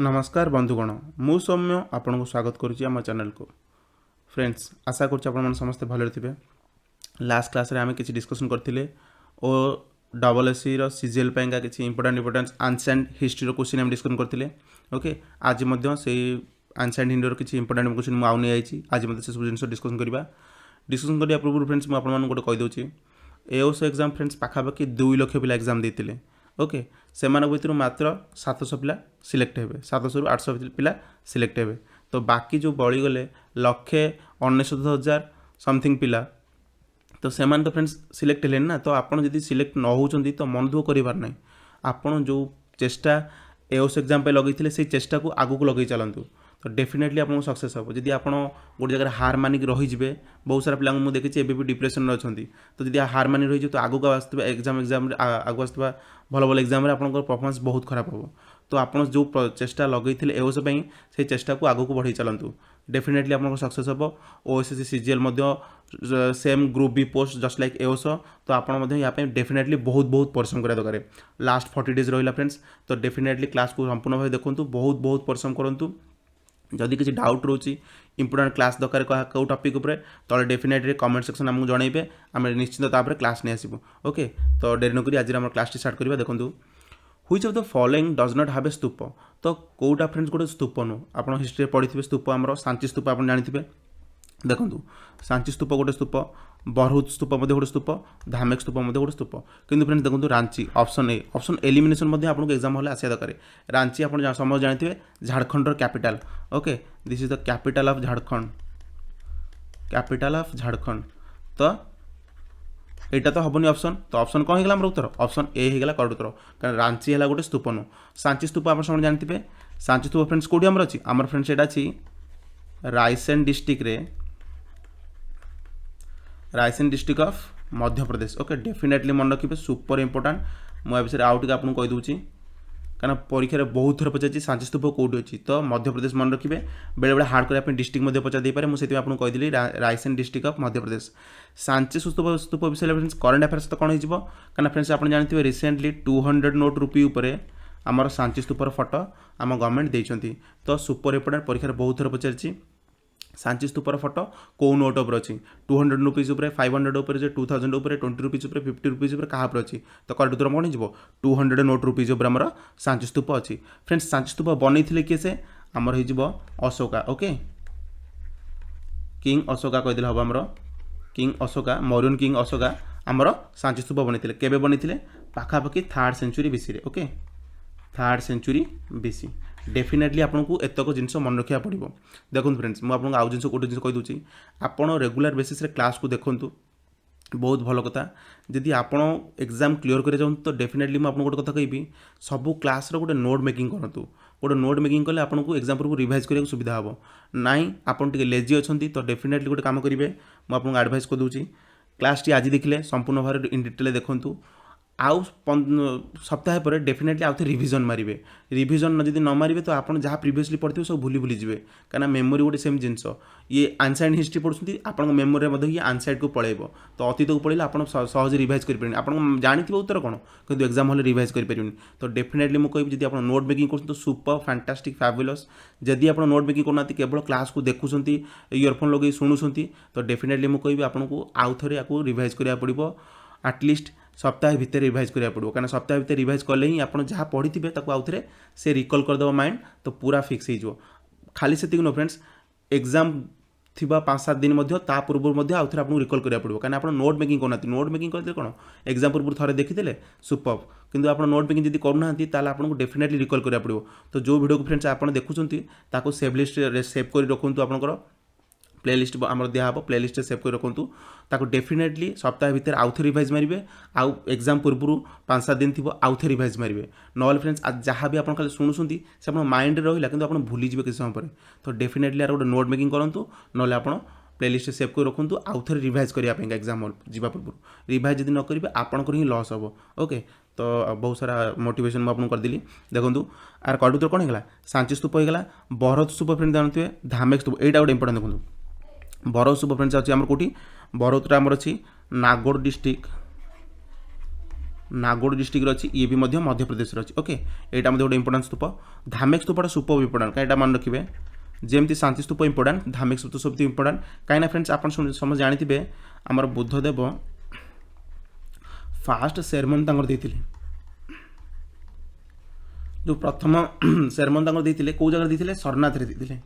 नमस्कार बंधुगण मु सौम्य आपन को स्वागत करुच्ची आम चैनल को। फ्रेंड्स आशा कर समस्ते भले थे। लास्ट क्लास रे आम किसी डिस्कसन करते ओ डबल एससी सीजीएल किसी इंपोर्टेंट एंशिएंट हिस्ट्री रो क्वेश्चन आम डिस्कसन करते। ओके आज से एंशिएंट हिंदी किसी इंपोर्टेंट क्वेश्चन मुझे आउ नहीं आज से सब जिन डिस्कसन करवा पूर्व फ्रेंड्स मुझे गोटे कहीदे एओस एग्जाम फ्रेंड्स पाखापाखि 2 लाख पिला एग्जाम देते। ओके से भर मात्र 700 पिला सिलेक्ट हे 700 रु 800 पिला सिलेक्ट हे। तो बाकी जो बळीगले 1,99,000 समथिंग पिला तो से तो फ्रेंड्स सिलेक्ट हेले ना। तो आपड़ जब सिलेक्ट न होती तो मन दुख कर ना आपड़ जो चेष्टा एओस एग्जाम पे लगे से चेष्टा को आगू लगे चलतु तो डेफिनेटली आपको सक्सेस हम। जदि आप गोटे जगह हार मानिक रहीजे बहुत सारा पिला मुझे देखी एवं डिप्रेशन में अच्छा तो जब हार मानी रही तो आगू आसवा एग्जाम आगू आसवा भल भल एग्जाम परफॉर्मेंस बहुत खराब हम। तो आप जो चेष्टा लगे एओस से चेष्टा को आगू बढ़ई चलतु डेफिनेटली आप सक्सेस हम। OSSC CGL same group B post just like एओस तो आप डेफिनेटली बहुत बहुत परिश्रम करा दरकार। लास्ट 40 डेज रहा फ्रेंड्स तो डेफिनेटली क्लास को संपूर्ण भाव देखूँ बहुत बहुत परिश्रम करूँ। जदि किसी डाउट रोचे इंपोर्टेंट क्लास दरकार कौ टॉपिक उपर तो डेफिनेटली कमेंट सेक्शन आमको जनइबे आम निश्चित क्लास नहीं आसबू। ओके तो डेरी नक आज आम क्लास स्टार्ट करवा। देखो which of the following does not have a stupa तो कौटा फ्रेंड्स गोटे स्तूप नु आप हिस्ट्री पढ़ी स्तूप आम सांची स्तूप आप जानते। देखो सांची स्तूप गोटे स्तूप बरहुत स्तूप गोटे स्तूप धामेक स्तूप गोटे स्तूप किंतु फ्रेंड्स देखो रांची ऑप्शन एलिमिनेशन आपको एग्जाम हल आसा दरकार। रांची आप समझ जानते Jharkhand capital. Okay this is the capital of Jharkhand तो यहाँ तो हेनी ऑप्शन तो ऑप्शन कौन होगा उत्तर ऑप्शन ए होगा करेक्ट उत्तर कारण रांची है गोटे स्तूप नु। सांची स्तूप आप जानते सांची स्तूप फ्रेंड्स कौटी आमर अच्छी आमर फ्रेंड्स यहाँ अच्छी रायसेन डिस्ट्रिक्ट रे Raisen district of Madhya Pradesh. Okay definitely मन रखिए सुपर इंपोर्टेंट मुझे विषय आउ टे आपको कहीदे कारण परीक्षा बहुत थर पचार सांची स्तूप कौटी अच्छी तो मध्य प्रदेश मन रखिए बेले बेले हार्ड करने डिस्ट्रिक्ट पचार दे पारे मुझे आपको कहीदी रायसेन डिस्ट्रिक्ट ऑफ मध्य प्रदेश। सांची स्तूप विषय फ्रेंड्स करेन्ट अफेयर्स तो कौन हो कारण फ्रेंड्स आप जानते रिसेंटली 200 नोट रुपी उपर आमर सांची स्तूपर फोटो आम गवर्नमेंट देती तो सुपर इंपोर्टेंट परीक्षा बहुत थर पचार सांची स्तूपर फोटो कौ नोट उपर अच्छी 200 रुपीज 500 उपर 2000 उपर 20 रुपीज 50 रुपीज क्या अच्छी तो करेक्ट उत्तर कौन हो 200 नोट रुपीज आमर सांची स्तूप अच्छी। फ्रेंड्स सांची स्तूप बनई किए से आमर हो अशोका। ओके किंग अशोका कहीदे हम आमर किंग अशोका मौर्यन किंग अशोका आमर सांची स्तूप बनई केबे बनई पाखापाखि 3rd सेंचुरी बीसी रे। Okay 3rd century BC definitely आपको एतक जिन मन रखा पड़ो। देखो फ्रेंड्स मुझे आउ जिन गोटे जिन कहीदे आप रेगुलर बेसिस क्लास को देखूँ बहुत भल कथा। जदि आप एग्जाम क्लीयर कर तो डेफिनेटली मुझे गोटे कथा कहि सबू क्लास गोटे नोट मेकिंग करूँ गोटे नोट मेकिंग कले आपको एग्जाम पूर्व रिवाइज करने सुविधा हम नाई आपन टे लेजी अच्छा तो डेफिनेटली गोटे काम करेंगे मुझे एडवाइस कर दूसरी क्लास टी आज देखिले संपूर्ण भाव इन डिटेल देखूँ आउ सप्ताह पर डेफिनेटली आउ थे रिविजन मारे रिविजन जब न मारे तो आप जहाँ प्रीवियसली पढ़ते सब भूली भूली जाए कहीं मेमोरी गोटे सेम जिनस ये एनसाइड हिस्ट्री पढ़ुं आप मेमोरी ये आनसाइड को पलैब तो अतीत को पढ़े आप सहज रिवाइज करें आप जानते उत्तर कौन किंतु एग्जाम हल रिवाइज करें तो डेफिनेटली मुझे कहि आप नोट मेकिंग कर सुपर फैंटास्टिक फैबुलस जदि आप नोट मेकिंग करना केवल क्लास को देखुं इयरफोन लगे शुणुंट तो डेफिनेटली मुझे कहि आपको आउ थे आपको रिवाइज करा पड़ो एटलिस्ट सप्ताह भितर रिवाइज करा पड़ो कारण सप्ताह भितर रिवाइज कले ही आप जहाँ पढ़ी थे आउ थे से रिकल करदेव माइंड तो पूरा फिक्स हो खाली से नो फ्रेंड्स एग्जाम थी 5-7 दिन पूर्व आउ थे आपको रिकल करा पड़ो कारण आप नोट मेकिंग करना नोट मेकिंग करते कौन एग्जाम पूर्व थे देखीदे सुपर किंतु आप नोट मेकिंग जब करना आपको डेफिनेटली रिकल करा पड़ो। तो जो वीडियो को फ्रेंड्स आप देखुं सेव लिस्ट सेव कर रखुँ आपंकर प्लेलिस्ट आम दिहब प्लेलिस्ट सेव कर रखुँ ताको डेफिनेटली सप्ताह भितर आउ थे रिवाइज मारे आउ एग्जाम पूर्व 5-7 दिन थी आउ थे रिवाइज मारे ना फ्रेंड्स जहाँ भी आप खाली शुणुंट से आप माइंड रहा कि आप भूली जी किसी समय पर तो डेफिनेटली गोटे नोट मेकिंग करूँ ना आप प्लेलिस्ट सेव कर रखुँ आउ थे रिवाइज करने एग्जाम हल जावा पूर्व रिवाइज जब न करेंगे आपंकर ही लॉस हम। ओके तो बहुत सारा मोटिवेशन मुझे करदेली देखूँ आर करेक्ट उत्तर कौन होगा सांची स्तूप होगा बरहुत स्तूप फ्रेंड्स जानते धामेक स्तूप यहाँ गोटे इंपोर्टेंट देखूँ बरहुत स्तूप फ्रेंड्स अच्छी आम कौटी बरहुतटा आमर अच्छी नागौर डिस्ट्रिक्ट नागौर डिस्ट्रिक्ट अच्छी ये भी मध्य प्रदेश अच्छी ओके यहाँ गोटे इंपोर्टां स्तूप धामेक स्तूपटा सुपर इंपोर्टां कहीं मन रखिए जमती शांति स्तूप इंपोर्टां धामेक स्तूप सब इंपोर्टां कहीं फ्रेंड्स आप समझ जानी आमर बुद्धदेव फास्ट सेरेमनी देते जो प्रथम सेरेमनी देते कौ जगह देते सरनाथ रे देते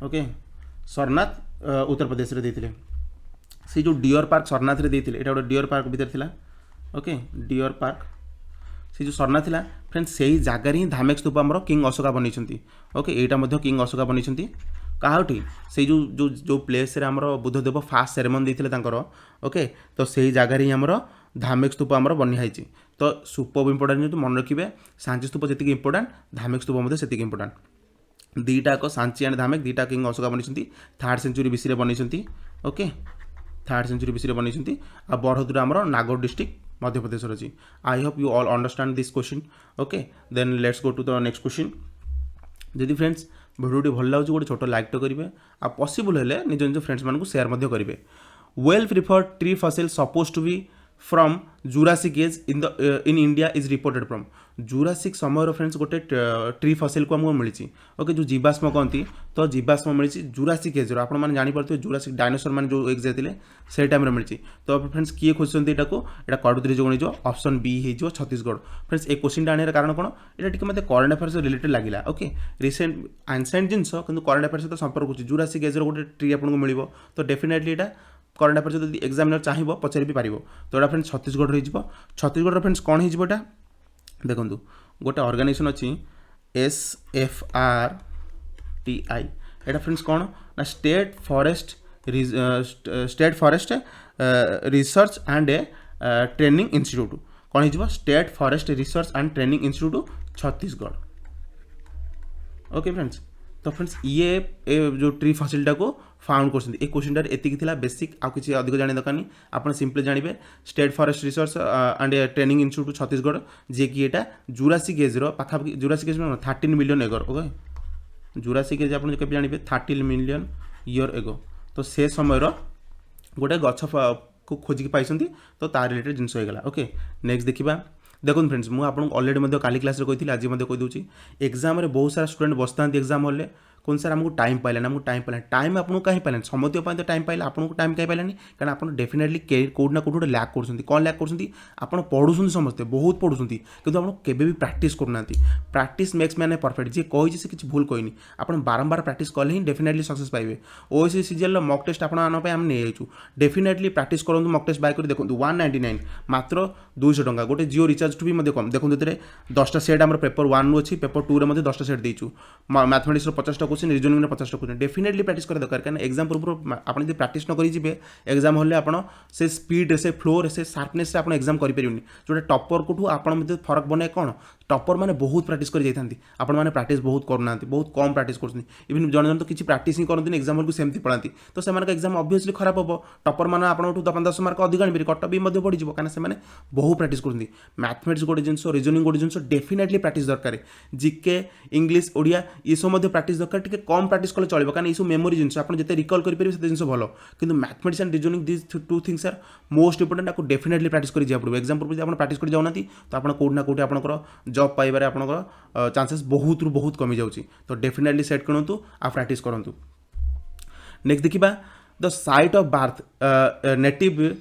ओके सरनाथ उत्तर प्रदेश रे देते से जो डियर पार्क सरनाथ रे देते यहाँ गोटे डियर पार्क भीतर थिला ओके डियर पार्क से जो सरनाथ थिला फ्रेंड्स से ही जगार ही धामेक स्तूप आमर किंग अशोका बनई ओके यहाँ किंग अशोका बनई कहाटी से जो जो जो प्लेस रे आमर बुद्धदेव फास्ट सेरेमनी देते ओके तो से ही जगार ही आमर धामेक स्तूप आमर बनिहाई तो सुपर इंपोर्टां मन रखिए सांची स्तूप जी इंपोर्टां धामेक स्तूप से इंपोर्टां दीटा सांची एंड धामेक दीटा किंग अशोका बनई 3rd सेंचुरी बीसी बनई ओके 3rd सेंचुरी बीसी बनई आ बरहदुर आमर नागौर डिस्ट्रिक्ट मध्य प्रदेश अच्छी I hope you all understand this question okay then let's go to the next question जदि फ्रेंड्स भिडियो भल लगे गोटे छोट लाइक तो करेंगे आ पॉसिबल है निज निज फ्रेंड्स मानक शेयर करेंगे well preferred tree fossil suppose to be from Jurassic age in India is reported from Jurassic समय फ्रेंड्स गोटे ट्री फसिल को आमको मिली ओके जो जीवाश्म कहती तो जीवाश्म मिली जुरासिक एज आप जानीपे जुरासिक डायनासोर मैंने जो एग्ज जाते से टाइम मिली तो फ्रेंड्स किए खोजते यहाँ कड़ुद्री जो गणिज ऑप्शन बी हो छत्तीसगढ़ फ्रेंड्स ये क्वेश्चन आने कारण कौन यहाँ टी मतलब करंट अफेयर्स रिलेटेड लगे ओके रिसेंट एनसेंट जिनस कि करंट अफेयर्स सहित संपर्क होची जुरासिक एज गोटे ट्री आपको मिल तो डेफिनेटली यहाँ करंट अफेयर्स जब एग्जामिनर चाहिए पचारि भी पार तो यहाँ फ्रेंड्स छत्तीसगढ़ छत्तीसगढ़ फ्रेंड्स कौन हो देखो गोटे ऑर्गेनाइजेशन अच्छी SFRTI यहाँ फ्रेंड्स कौन ना state forest research and training institute कौन हो state forest research and training institute Chhattisgarh okay friends तो फ्रेंड्स ये जो ट्री फसिलटा को फाउंड कर क्वेश्चन एतिक बेसिक आउ किसी अधिक जाने दरकार नहीं आप सिंपली जानवे state forest research and training institute Chhattisgarh जी कि यहाँ जुरासिक एज पाखापाखि जुरासिक एज 13 मिलियन एगर ओके जुरासिक एज आप जानवे 13 मिलियन ईयर एगो तो से समय गोटे गछ को खोजिक पाई तो तार रिलेटेड जिनस होगा ओके नेक्स्ट देखा देखो फ्रेंड्स मुझे आपको अलरेडी काली क्लास कही आज कहीदे एग्जाम बहुत सारा स्टूडेंट बसता एग्जाम हॉल कौन सर आमको टाइम पाइलानी आमको टाइम आपको कहीं पाइलानी समझ तो टाइम पाइला आपको टाइम कहीं पाइलानी कारण आप डेफिनेटली कौटना कौट लैक कर लैक कर पढ़ुं समस्ते बहुत पढ़ुं कि आप केवे भी प्राक्टिस करना प्राक्टिस मेक्स मैन परफेक्ट जी कही से किसी भूल कहनी आप बारंबार प्राक्टिस कले ही डेफिनेटली सक्सेस पाइबे ओएससी सीजीएल मक टेस्ट आम नहीं जाइए डेफिनेटली प्राक्टिस करूँ मक टेस्ट बाय कर देखो 199 मात्र 200 टंका गोटे जियो रिचार्ज टू भी कम देखो 10टा सेट आम पेपर 1 अच्छी पेपर 2 रे 10टा सेट देचु मैथमेटिक्स 50टा क्वेश्चन रिजनिंग में 50टा क्वेश्चन डेफिनेटली प्रैक्टिस करा दरकार कारण एग्जाम पूर्व आप प्रैक्टिस न करेंगे एग्जाम हॉल आप से स्पीड से फ्लो से शार्पनेस से आप एग्जाम करेंगे जोटा टॉपर को आप फरक बने कौन टॉपर मैंने बहुत प्रैक्टिस कर जाती आपने प्रैक्टिस बहुत करना बहुत कम प्रैक्टिस कर इवन जन जन तो किसी प्रैक्टिस ही करते एग्जाम हॉल को सेमती पढ़ाती तो से एग्जाम ऑब्वियसली खराब हम टॉपर मैंने आपको 5-10 मार्क अधिक आनी कट भी बढ़ कहीं से बहुत प्रैक्टिस करते मैथमेटिक्स गोटे जिन रिजनिंग गोटे जिन डेफिनेटली प्रैक्टिस दरकार जीके इंग्लिश ओडिया ये सब प्रैक्टिस दरकार टी कम प्रैक्टिस कले चलो कारण ये सब मेमोरी जिन आप जिते रिकल करेंगे से जिन भल कि mathematics and reasoning this two things are most important आपको डेफिनेटली प्रैक्टिस कर जाए पड़ो एग्जाम पूर्व आप प्रैक्टिस कर जाऊना तो आप कौट ना कौट आप जॉब पाइबार आपंकर चांसेस बहुत रु बहुत कमी जाऊँगी तो डेफिनेटली सेट करूँ आ प्रैक्टिस करूँ नेक्स्ट देखा the site of birth native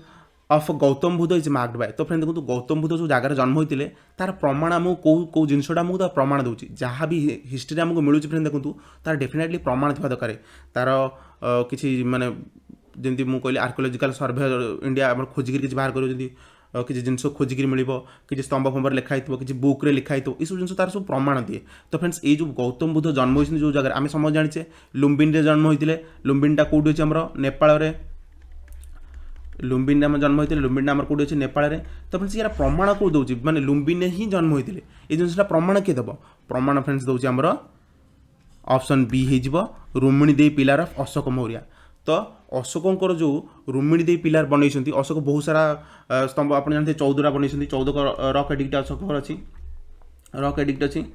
of Gautam Buddha is marked by तो फ्रेंड देखो गौतम बुद्ध जो जगह जन्म होते तार प्रमाण आमको कौ जिनसा आमको तार प्रमाण दूसरी जहाँ भी हिस्ट्री आमको मिलूँ फ्रेंड देखो तार डेफिनेटली प्रमाण थी दरकार तार किसी माने जमी मुझे कहली आर्कोलोजिकल सर्वे इंडिया आम खोजिक किसी बाहर कर किसी जिनस खोजिक मिल कि स्तंभ फंभ लिखाई कि बुक्रे लिखाई ये सब जिन तार सब प्रमाण दिए तो फ्रेंड्स ये जो गौतम बुद्ध जन्म होती जो जगह आम समझ जाने लुम्बिन जन्म होते लुम्बिनटा कौटी अच्छे आम नेपाल लुम्बिन आम जन्म होते लुम्बिन आम कौटी अच्छे नेपाल तो फ्रेंड्स यार प्रमाण कौन दूसरी माने लुम्बिन ही जन्म होते ये जिनसा प्रमाण किए देव प्रमाण फ्रेंड्स दूसरी आमर ऑप्शन बी हो रुमिणी देवी पिलार ऑफ अशोक मौर्य तो अशोकर जो रुमिणी देवी पिलार बनई अशोक बहुत सारा स्तंभ आप जानते 14टा बनई 14 रॉक एडिक्ट अशोक अच्छी रॉक एडिक्ट अच्छी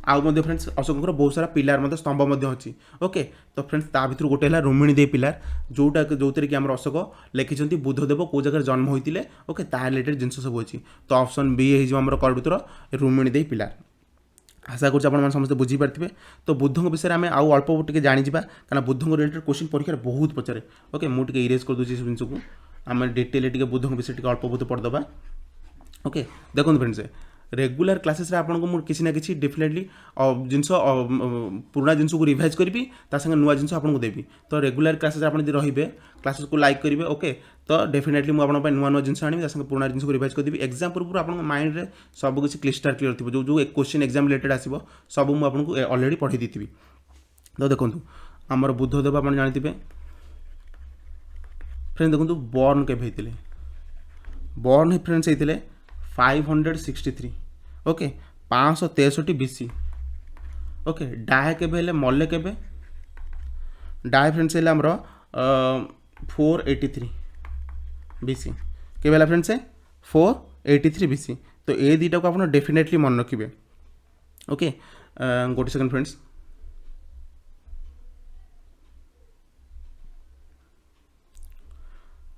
आउ मध्य फ्रेंड्स अशोकर बहुत सारा पिलार मध्य स्तंभ मध्य अच्छी ओके। तो फ्रेंड्स ता भितर गोटे है रुमिणी देवी पिलार जोटा जो कि आम अशोक लिखिं बुद्धदेव कौ जगह जन्म होते ओके ता रिलेटेड जिन सब अच्छी। तो ऑप्शन बी होमर कर उत्तर रुमिणी देवी पिलार। आशा करुँ आप समस्त बुझीपारे। तो बुद्ध विषय में आउ अल्प टे जाणीजा क्या बुद्ध रिलेटेड क्वेश्चन परीक्षा बहुत पचारे ओके। मुझे इरेज कर दूसरी जिन को आम डिटेल बुद्ध विषय अल्प बहुत पढ़दबा ओके। देखो फ्रेंड्स रेगुलर क्लासेस आपको किसी ना कि डेफिनेटली जिन पुराना जिन को रिवाइज करी संगे नुआ जिन आपको देवी। तो रेगुलर क्लासेस आप रे क्लासेस को लाइक करेंगे ओके। तो डेफिनेटली मुझे नुआ नुआ जिन आनी पुराना जिन को रिवाइज करदेवी। एग्जाम पूर्व आप माइंड में सब किसी क्लिस्टर क्लियर थी जो जो क्वेश्चन एग्जाम रिलेटेड आसो सब मुझे अलरेडी पढ़ी दी। तो देखो आमर बुद्धदेव आप जानते फ्रेंड्स देखो बर्न के बर्न फ्रेंड्स होते 563 ओके 563 BC ओके। डाय के मल्ले के डाय फ्रेंड्स है आमर 483 BC के फ्रेंड्स 483 BC। तो ये दुटा को आप डेफिनेटली मन रखिए ओके। गोटे सेकंड फ्रेंड्स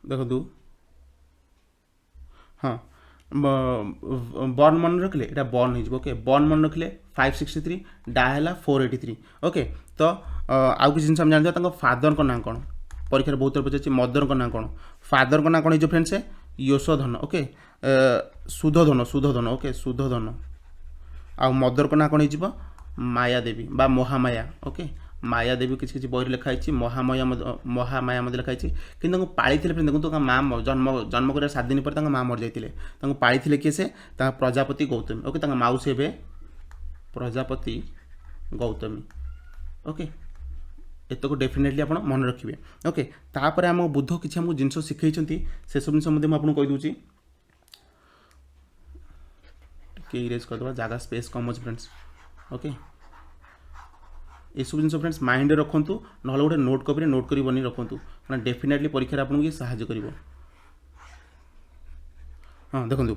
देखो हाँ बर्न मन रखिले ये बर्न हो ओके। बर्न मन रखिले 563 डाय है 483 ओके। तो आउ किसी जिन जानते फादर का ना कौन परीक्षा बहुत पचार मदर का ना कौन फादर का ना कौन हो friends Yashodhan okay Suddhodan okay Suddhodan. आ मदर का ना कौन हो माया देवी बा महामाया ओके। माया देवी किसी किसी बही लिखाई महामाया महामाया लिखाई कि पाई देखो माँ जन्म जन्म कर 7 दिन पर माँ मर जाते पाई किए से प्रजापति गौतमी ओके। माउसी हे प्रजापति गौतमी ओके। एत को डेफिनेटली आप मन रखिए ओके। तापर आम बुद्ध किसी आमको जिन शिखई से सब जिन मुझे कहीदे इरेज करदे जगह स्पेस कम अच्छे फ्रेंड्स ओके। ये सब जिन फ्रेंड्स माइंड रखु ना गोटे नोट कपी नोट कर बनी रखु क्या डेफिनेटली परीक्षा आपको ये साहाय्य कर। हाँ देखो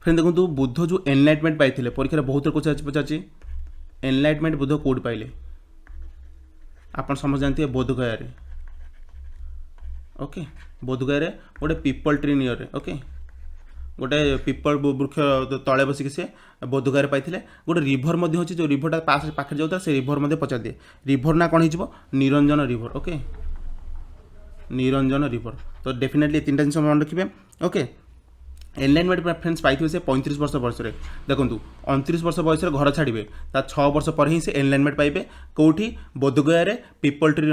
फ्रेंड देखो बुद्ध जो एनलाइटमेंट पाई परीक्षा बहुत क्वेश्चन पचार एनलाइटमेंट बुद्ध कौट पाइले आप समझ जानते बोधगया ओके। बोधगया गोटे पीपल ट्री नियर ओके गोटे पीपल वृक्ष तले बसिक से बोधगया पाई गोटे रिभर अच्छी जो रिभरटा पाखे जाता से रिभर पचार दिए रिभर ना कौन हो Niranjan river okay Niranjan river. तो डेफिनेटली 3टा जिन मन रखिए ओके। एनलाइनमेंट फ्रेंड्स पाई से 35 वर्ष बयस देखो 29 वर्ष बयस घर छाड़े 6 वर्ष पर ही से एनलाइनमेंट पाइबे कौटी बोधगया पीपल ट्री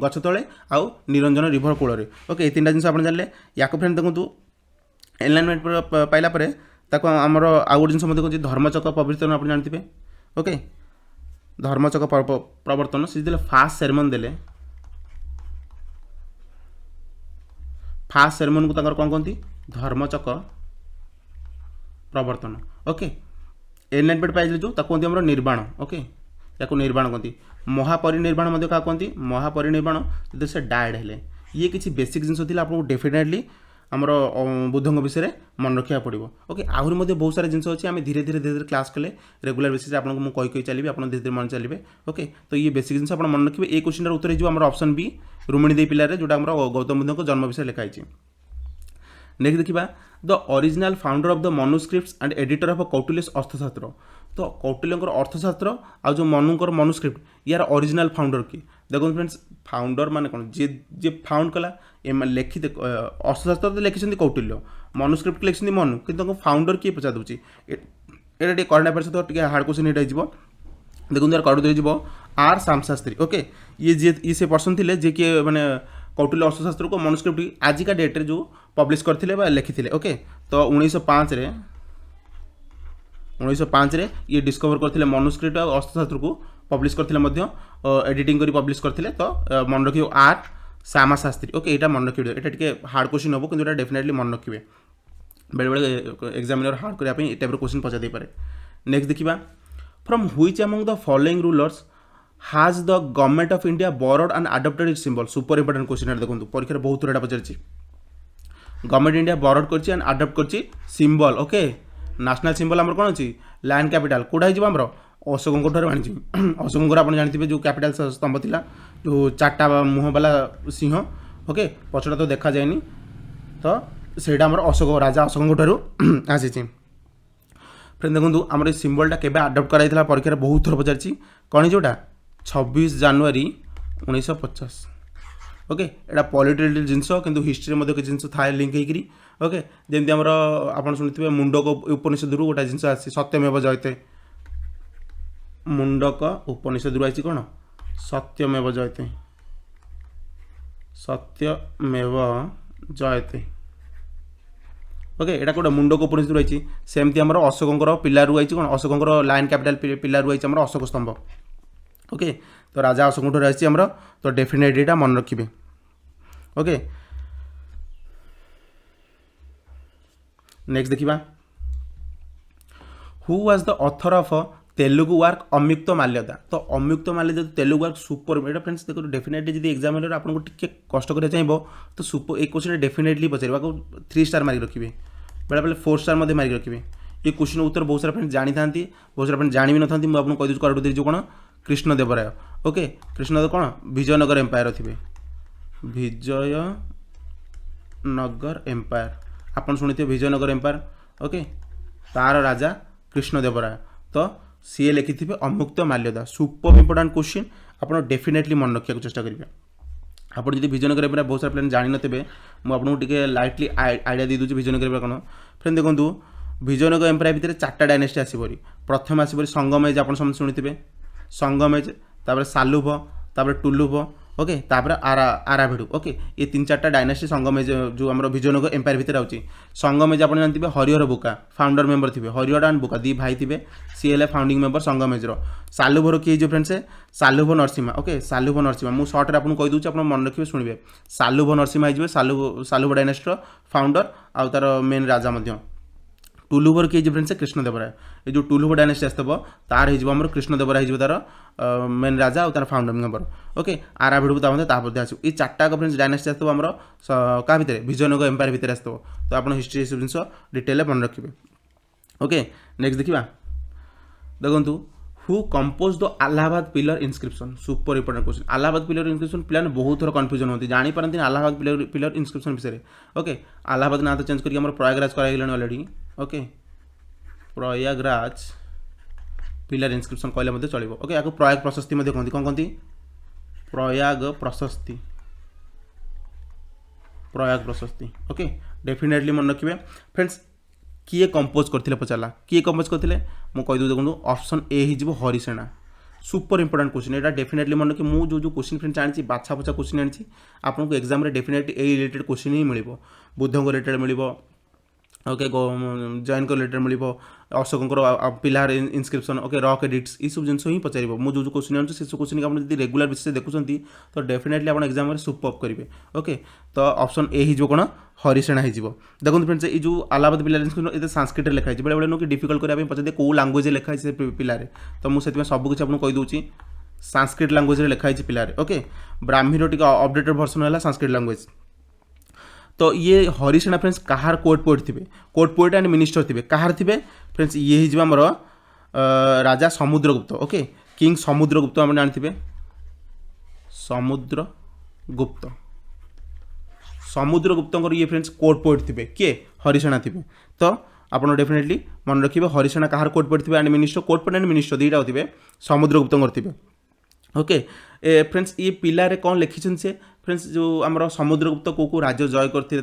गछ तले आउ निरंजन रिभर कूल ओके। ये 3टा जिन आप जानले या फ्रेंड देखो एनलाइनमेंट पाइला आमर आउ गोटे जिन देखो धर्मचक प्रवर्तन आप जानते ओके। धर्मचक प्रवर्तन से फास्ट सेरेमनी देले फास्ट सेरेमनी को कौन कहती धर्मचक प्रवर्तन ओके। एनलाइनमेंट पाइले जो कहते आम निर्वाण ओके या निर्वाण कहती महापरिनिर्वाण क्या कहती महापरिनिर्वाण जो से डायड है ये किसी बेसिक जिन आपको डेफिनेटली आमर बुद्ध विषय मन रखा पड़ो ओके। आहरी बहुत सारे जिन अच्छे आम धीरे धीरे धीरे धीरे क्लास कले रेगुलर बेसिस आपको कही चलिए आप धीरे धीरे मन चलिए ओके। तो ये बेसिक जिन आप मन रखिए ये क्वेश्चन उत्तर हो ऑप्शन बी रुमिणी देवी पिलार जोटा आम गौतम बुद्ध जन्म विषय लिखाई। नेक्स्ट देखा the original founder of the manuscripts and editor of Kautilya Arthashastra. तो कौटिल्यर अर्थशास्त्र आ जो मनुकर मनुस्क्रिप्ट यार ओरिजिनल फाउंडर किए देखो फ्रेंड्स फाउंडर माने कौन जे जे फाउंड कला लिखि अर्थशास्त्र तो लिखिं कौटिल्य मनुस्क्रिप्ट लिखिं मनु कि फाउंडर किए पचार दूसरी ये करंट अफेयर्स सहित टे हार्ड क्वेश्चन ये देखो यार कर आर श्यामशास्त्री ओके। ये से पर्सन थे जे किए मैंने कौटिल्य अर्थशास्त्र को मनुस्क्रिप्ट आजिका डेट्रे जो पब्लिश करते लिखी ओके। तो 1905 ये डिस्कवर करते मनुस्क्रिप्ट और अर्थशास्त्र को पब्लिश करते एडिटिंग कर पब्लिश करते। तो मन रखिए आर श्यामा शास्त्री ओके यहाँ मन रखिए ये टे हार्ड क्वेश्चन हम कि डेफिनेटली मन रखिए बेले बेले एग्जामिनर हार्ड करने टाइप क्वेश्चन पचार दे पारे। नेक्स्ट देखा from which among the following rulers हाज the government of India borrowed and adopted it's symbol super important question देखो परीक्षा बहुत थोड़ा पचार गवर्नमेंट इंडिया बोरोड कर अडॉप्ट कर सिंबल ओके न्याशनल सिंबल आमर कौन अच्छी लैंड कैपिटल कौटा होमर अशोक ठार आनी अशोक आप जानते जो कैपिटल स्तंभ था जो चार्टा मुह वाला सिंह ओके पछटा तो देखा जाए तो ସେଇଟା ଆମର ଅଶୋକ ରାଜା ଅଶୋକଙ୍କ ଠାରୁ ଆସିଛି। फ्रेंड देखो आम सिंबलटा केबे आडप्ट कराइला परीक्षा बहुत थर पचार कौन जोटा 26 जनवरी 1950 ओके एटा पॉलिटिकल जिनस किंतु हिस्ट्री में किसी जिन थाए लिंक होकरी ओके जमी आम आप शुणुवे मुंडक उपनिषद गोटे जिन आसी सत्यमेव जयते मुंडक उपनिषद आई कौन सत्यमेव जयते सत्यमेव जयते ओके एटा कोटा मुंडक उपनिषद रही सेमती आम अशोकर पिलारू आई कौन अशोकर लाइन कैपिटल पिलारू आई अशोक स्तंभ ओके तो राजा अशोक ठार आई तो डेफिनेटली एटा मन रखिए ओके। नेक्स्ट देखिबा who was the author of Telugu work Amuktamalyada तो Amuktamalyada Telugu work super एटा फ्रेंड्स देखो डेफिनेटली जब एग्जामिनर आपको टिके कष्ट करिया चाहिबो तो सुपर एक क्वेश्चन डेफिनेटली पचार 3 स्टार मार्क रखिए बेले बेले 4 स्टार मध्य मार्क रखिए ये क्वेश्चन उत्तर बहुत सारा फ्रेंड्स जानी था बहुत सारा फ्रेंड्स जानी भी न था मुझे आपको कहीदे करेक्ट देजी कौन कृष्णदेवराय ओके कृष्णदेव कौन विजयनगर एम्पायर थे विजयनगर एम्पायर आपन शुणी विजयनगर एम्पायर ओके तार राजा कृष्णदेवराय तो सी लिखि अमुक्त माल्यदा सुपर इंपोर्टाट क्वेश्चन आप डेफिनेटली मन रखा चेष्टा करेंगे आप विजयनगर एम्पायर बहुत सारा प्लान जानी नथे मुझे लाइटली आइडिया दे दूसरी विजयनगर एम्पायर कौन फ्रेंड देखो विजयनगर एम्पायर भितर 4टा डायनेस्टी आसपरी प्रथम आसपरी संगमेज आप शुणुवे संगमेज तापर सालुभ तापर टुलुभ ओके तापर आराभिडु ओके ये 3-4टा डायनेस्टी संगमेज जो आम विजयनगर एम्पायर भितर आउची संगमेज आप जानते हैं हरिहर बुका फाउंडर मेंबर थे हरिहर एंड बुका दी भाई थे सी एल फाउंडिंग मेंबर संगमेजर सालुभर किए जो फ्रेंड्स सालुभ नरसिम्हा ओके सालुभ नरसिम्हा मुझे सर्ट आपको कही दूसरी आप मन रखिए शुणवे सालुभ नरसिम्हा हो सालुभ डायनेस्टर फाउंडर आउ तार मेन राजा टुलुभर किए जो फ्रेंड्स कृष्णदेवराय ये जो टुलुभ डायनेस्टी आसब तार हो कृष्णदेवराय हो तार मेन राजा और तार फाउंडर मेंबर ओके आराभिडु तापर आस ये 4टा फ्रेंड्स डायनेस्टी आसब आम क्या भितर विजयनगर एम्पायर भितर आसब तो आप हिस्ट्री सब जिन डिटेल मन रखिए ओके। नेक्स्ट देखा देखु who compose the Allahabad pillar inscription super important question Allahabad pillar inscription पिला बहुत थर कन्फ्यूजन होती जानी पारती अलाहाबाद पिलर इनस्क्रिप्शन विषय ओके अलाहाबाद ना तो चेंज करके प्रयागराज कराइले already okay Prayagraj pillar inscription कहले चलो ओके या प्रयाग प्रशस्ति कहते कौन कहती प्रयाग प्रशस्ति ओके डेफिनेटली मन रखिए फ्रेंड्स किए कंपोज करते पचारा किए कंपोज करते मुझे कहीदे देखो ऑप्शन ए हो हरिसेना सुपर इंपोर्टेंट क्वेश्चन एटा डेफिनेटली मन रखिए मुझे जो क्वेश्चन फ्रेंड्स आनी बाछा बछा क्वेश्चन आनी आपको एग्जाम रे डेफिनेटली ए रिलेटेड क्वेश्चन ही मिल बुद्ध को रिलेटेड मिल ओके जैन को रिलेटेड मिल अशोकर पिलार इनस्क्रिप्शन ओके रॉक एडिट्स ये सब जिन ही पचार मुझे जो क्वेश्चन आनी से क्वेश्चन आप रेगुलर बेसिस देखुं तो डेफिनेटली आप एग्जाम सुपर करेंगे ओके तो ऑप्शन ए हो कौन हरिसेना हो देखो फ्रेंड्स ये जो अलाहाबाद पिलर इनस्क्रिप्शन ये संस्कृत लिखाई बेले बेले नुक डिफिकल्ट करने पचार कौ लांगुएज लिखाई से पिलारे तो मुझे सबकि आपको कहीदे संस्कृत लांगुएज लिखाई पिलारे ओके ब्राह्मीर टी अपडेटेड भर्सन है संस्कृत लांगुएज तो ये हरिसेना फ्रेंड्स कहार कोर्ट पोएट थे कोर्ट पोएट एंड मिनिस्टर थे कहार थे फ्रेंड्स ये होमर राजा समुद्रगुप्त ओके किंग समुद्रगुप्त आप जानते समुद्रगुप्त ये फ्रेंड्स कोर्ट पोएट थे किए हरिसेना थे तो आप डेफिनेटली मन रखिए हरिसेना कहार कोर्ट पोएट थे and minister court poet and minister दुईटा थे समुद्रगुप्त थे ओके फ्रेंड्स ये पिलारे कौन लिखिं से फ्रेंड्स जो आम समुद्रगुप्त को राज्य जय करते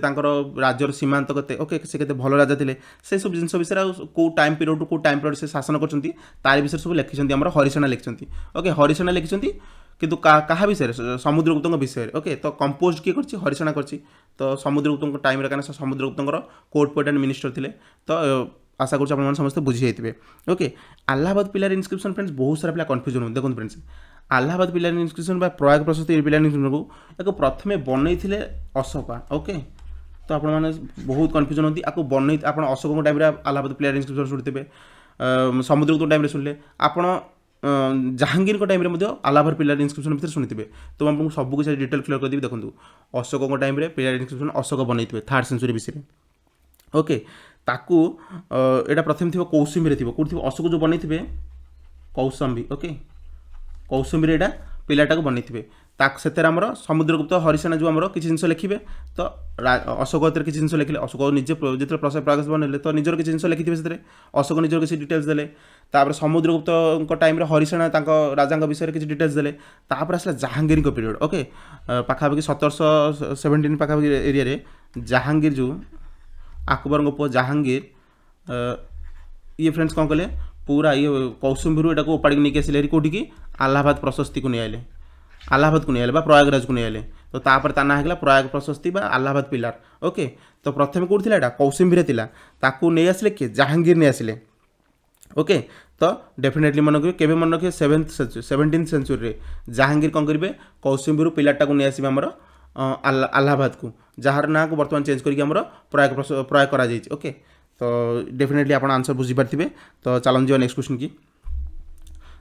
राज्यर सीमांत के ओके से केते भल राजा थे से सब जिन विषय कौ टाइम पीरियड कौ टाइम पीरियड से शासन करते तार विषय सब लिखिं आम हरिसेना लिखिं ओके हरिसेना लिखिं किंतु क्या विषय समुद्रगुप्त विषय ओके तो कंपोज किए कर हरिसेना कर तो समुद्रगुप्त टाइम कहीं Samudragupta court poet and minister थे तो आशा कर समस्त बुझी जाइए ओके। अलाहाबाद पिलर इनस्क्रिप्शन फ्रेंड्स बहुत सारा पिला कन्फ्यूजन हो देखो फ्रेंड्स अलाहाबाद पिलर इनस्क्रिप्शन प्रयाग प्रशस्ति पिलर इनस्क्रिप्शन को प्रथमे बनई अशोका ओके तो आप बहुत कन्फ्यूजन होती आपको बनई आप Ashok time Allahabad pillar inscription शुणुवे समुद्रगुप्त टाइम शुणिले आप Jahangir time Allahabad pillar inscription भितर शुणुवे तो आपको सब कुछ डिटेल क्लियर कर देवी देखो अशोक टाइम पिलर इनस्क्रिप्शन अशोक बनई 3rd सेंचुरी विषय ओके ताकू एटा प्रथम थी कौसुम्बी थी कौट थी अशोक जो बनी थे कौसम्बी ओके कौसुम्बी एटा पिलाटा को बनी थे से समुद्रगुप्त हरिसेना जो आम किसी जिन लिखे तो अशोक किसी जिन लिखे अशोक निजे जो प्रकाश बनले तो निजर किसी जिन लिखिथे से अशोक निजर किसी डिटेल्स देले समुद्रगुप्त टाइम हरिसेना राजा विषय किसी डिटेल्स देले आसला जहांगीर पीरियड ओके पाखापाखि 1717 पाखापाखि एरिया जहांगीर जो अकबर पु जहांगीर ये फ्रेंड्स कौन कले पूरा ये कौसुम्बी एटा को उपाड़ी नहीं आसिले कौटी आलाहाबाद प्रशस्ति को नहीं आए आलाहाबाद को नहीं आए प्रयागराज को नहीं आए तो तापर ता ना है प्रयाग प्रशस्ति बा आलाहाबाद पिलार ओके तो प्रथम कौट था कौसुम्बी ताकू नहीं आसिले किए जहांगीर नहीं आसिले ओके तो डेफिनेटली मन रखिए केवे मन रखिए 17th सेंचुरी जहांगीर कौन करेंगे कौसुम्बी पिलाटा को नहीं आसवे आमर आलाहाबाद को जार ना को बर्तमान चेंज करके प्रयाग करा जाइए ओके तो डेफिनेटली आप आंसर बुझीपारे तो चलन जा नेक्स्ट क्वेश्चन की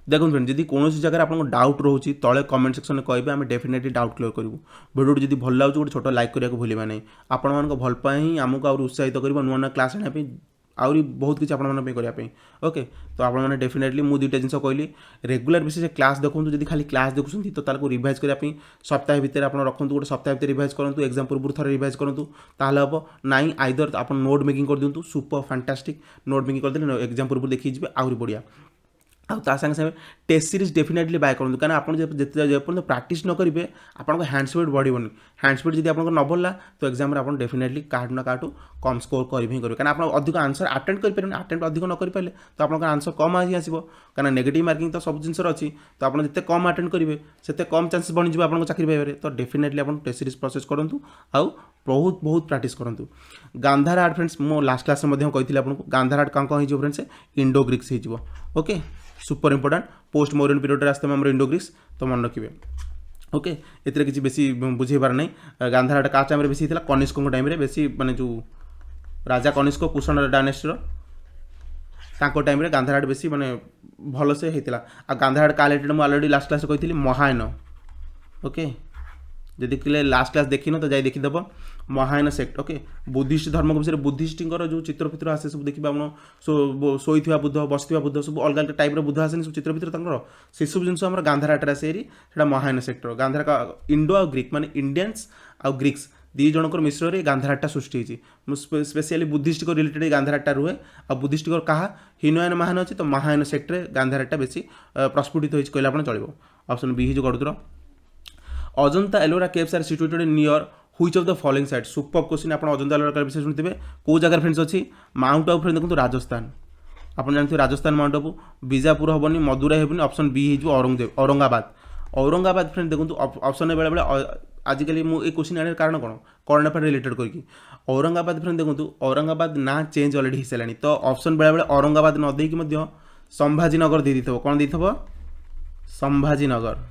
देखो फ्रेंड जब कौन जगह आपको डाउट रोचे तले कमेंट सेक्शन में कहे आम डेफिनेटली डाउट क्लियर करूँ भिडियो जब भल लगे गोटे छोट लाइक करने को भूलवा नहीं आपण भल ही आमको आउर उत्साहित कर नुआ नुआ क्लास आने आउरी बहुत किसी आपंपी ओके तो आपने डेफिनेटली मुझे दुईटा जिन कहली रेगुलर बेसिस क्लास देखो जब खाली क्लास देखुं तो ताको रिवाइज करने सप्ताह भितर आप रखु गोटे सप्ताह भितर रिवाइज करूँ एग्जाम पूर्व थोड़ा रिवाइज करूँ ताल हम नाई आइदर आप नोट मेकिंग कर दिंतु सुपर फैंटास्टिक नोट मेकिंग करदे एग्जाम पूर्व देखिए जी आउरी बढ़िया आउ ता संगे संगे टेस्ट सीरीज डेफिनेटली बाय करूँ कहीं आप जो प्रैक्टिस न करेंगे आपको हैंड स्पीड बढ़ोनी हैंड स्पीड जब आपको न बढ़ला तो एग्जाम आप डेफिनेटली काटू ना काटू कम स्कोर करेंगे करेंगे कहीं आप अधिक आंसर अटेम्प्ट करेंगे अटेम्प्ट अधिक न करें तो आप आंसर कम आसो कहीं नेगेटिव मार्किंग तो सब जिन अच्छी तो आप जिते कम अटेम्प्ट करेंगे से कम चांसेस बन आपको चाकरी पाइबारे तो डेफिनेटली आप टेस्ट सीरीज प्रोसेस करूँ आउ बहुत बहुत प्रैक्टिस करूँ गांधार आर्ट फ्रेंड्स मो लास्ट क्लास में कही आपको गांधार आर्ट कौन कौन हो फ्रेंड्स इंडो ग्रीक्स हो okay super important post Mauryan period आसते आम इंडो ग्रीक्स तो मन रखिए ओके ये किसी बेसी बुझेबार नहीं गांधार आर्ट क्या टाइम बेसी था कनिष्क टाइम बेसी माने जो राजा Kanishka cushion डायनेस्टीर time Gandhara art बेसी माने भल से होता आ गांधार आर्ट क्या रिलेटेड मुझे अलरेडी लास्ट क्लास कही महायन ओके जदि किले लास्ट क्लास देखिन तो जाई देखीदेव महायान सेक्ट ओके बुद्धिस्ट धर्म विषय बुद्धिस्टर जो चित्र फित्र आसे सब देखिए आप शोता बुद्ध बसवा बुद्ध सब अलग अलग टाइप बुद्ध आसे सब चित्र फित्र से सब जिन गांधार आर्ट आसे से महायान सेक्टर गांधार का इंडो आ ग्रीक माने इंडियंस आ ग्रीक्स दी जनकर मिश्र गांधार आर्ट सृष्टि होती स्पेशली बुद्धिस्ट को रिलेटेड गांधार आर्ट रुहे आ बुद्धिस्ट कहा हिनयान महायान अच्छी तो महायान सेक्टर गांधार आर्ट बेसी प्रस्फुटित होती कहले आप चलो ऑप्शन बी जो गड़ुतर Ajanta Ellora caves are situated near which of the following site super question आप अजंता एलोरा विषय शुणुवे कौ जगह फ्रेंड्स अच्छी माउंट आबू फ्रेंड देखो राजस्थान आप जानते राजस्थान माउंट आबू बीजापुर हेनी मदुराई हेनी ऑप्शन बी हो औरंगाबाद औरंगाबाद फ्रेंड देखो ऑप्शन बेले बेले आजिकल मुझे क्वेश्चन आने कारण कौन कर्णपाट रिलेटेड करके औरंगाबाद फ्रेंड देखो औरंगाबाद ना चेंज अलरेडी हो सारे तो ऑप्शन बेले बेले औरंगाबाद न देकी संभाजीनगर दे दी कौन दी संभाजीनगर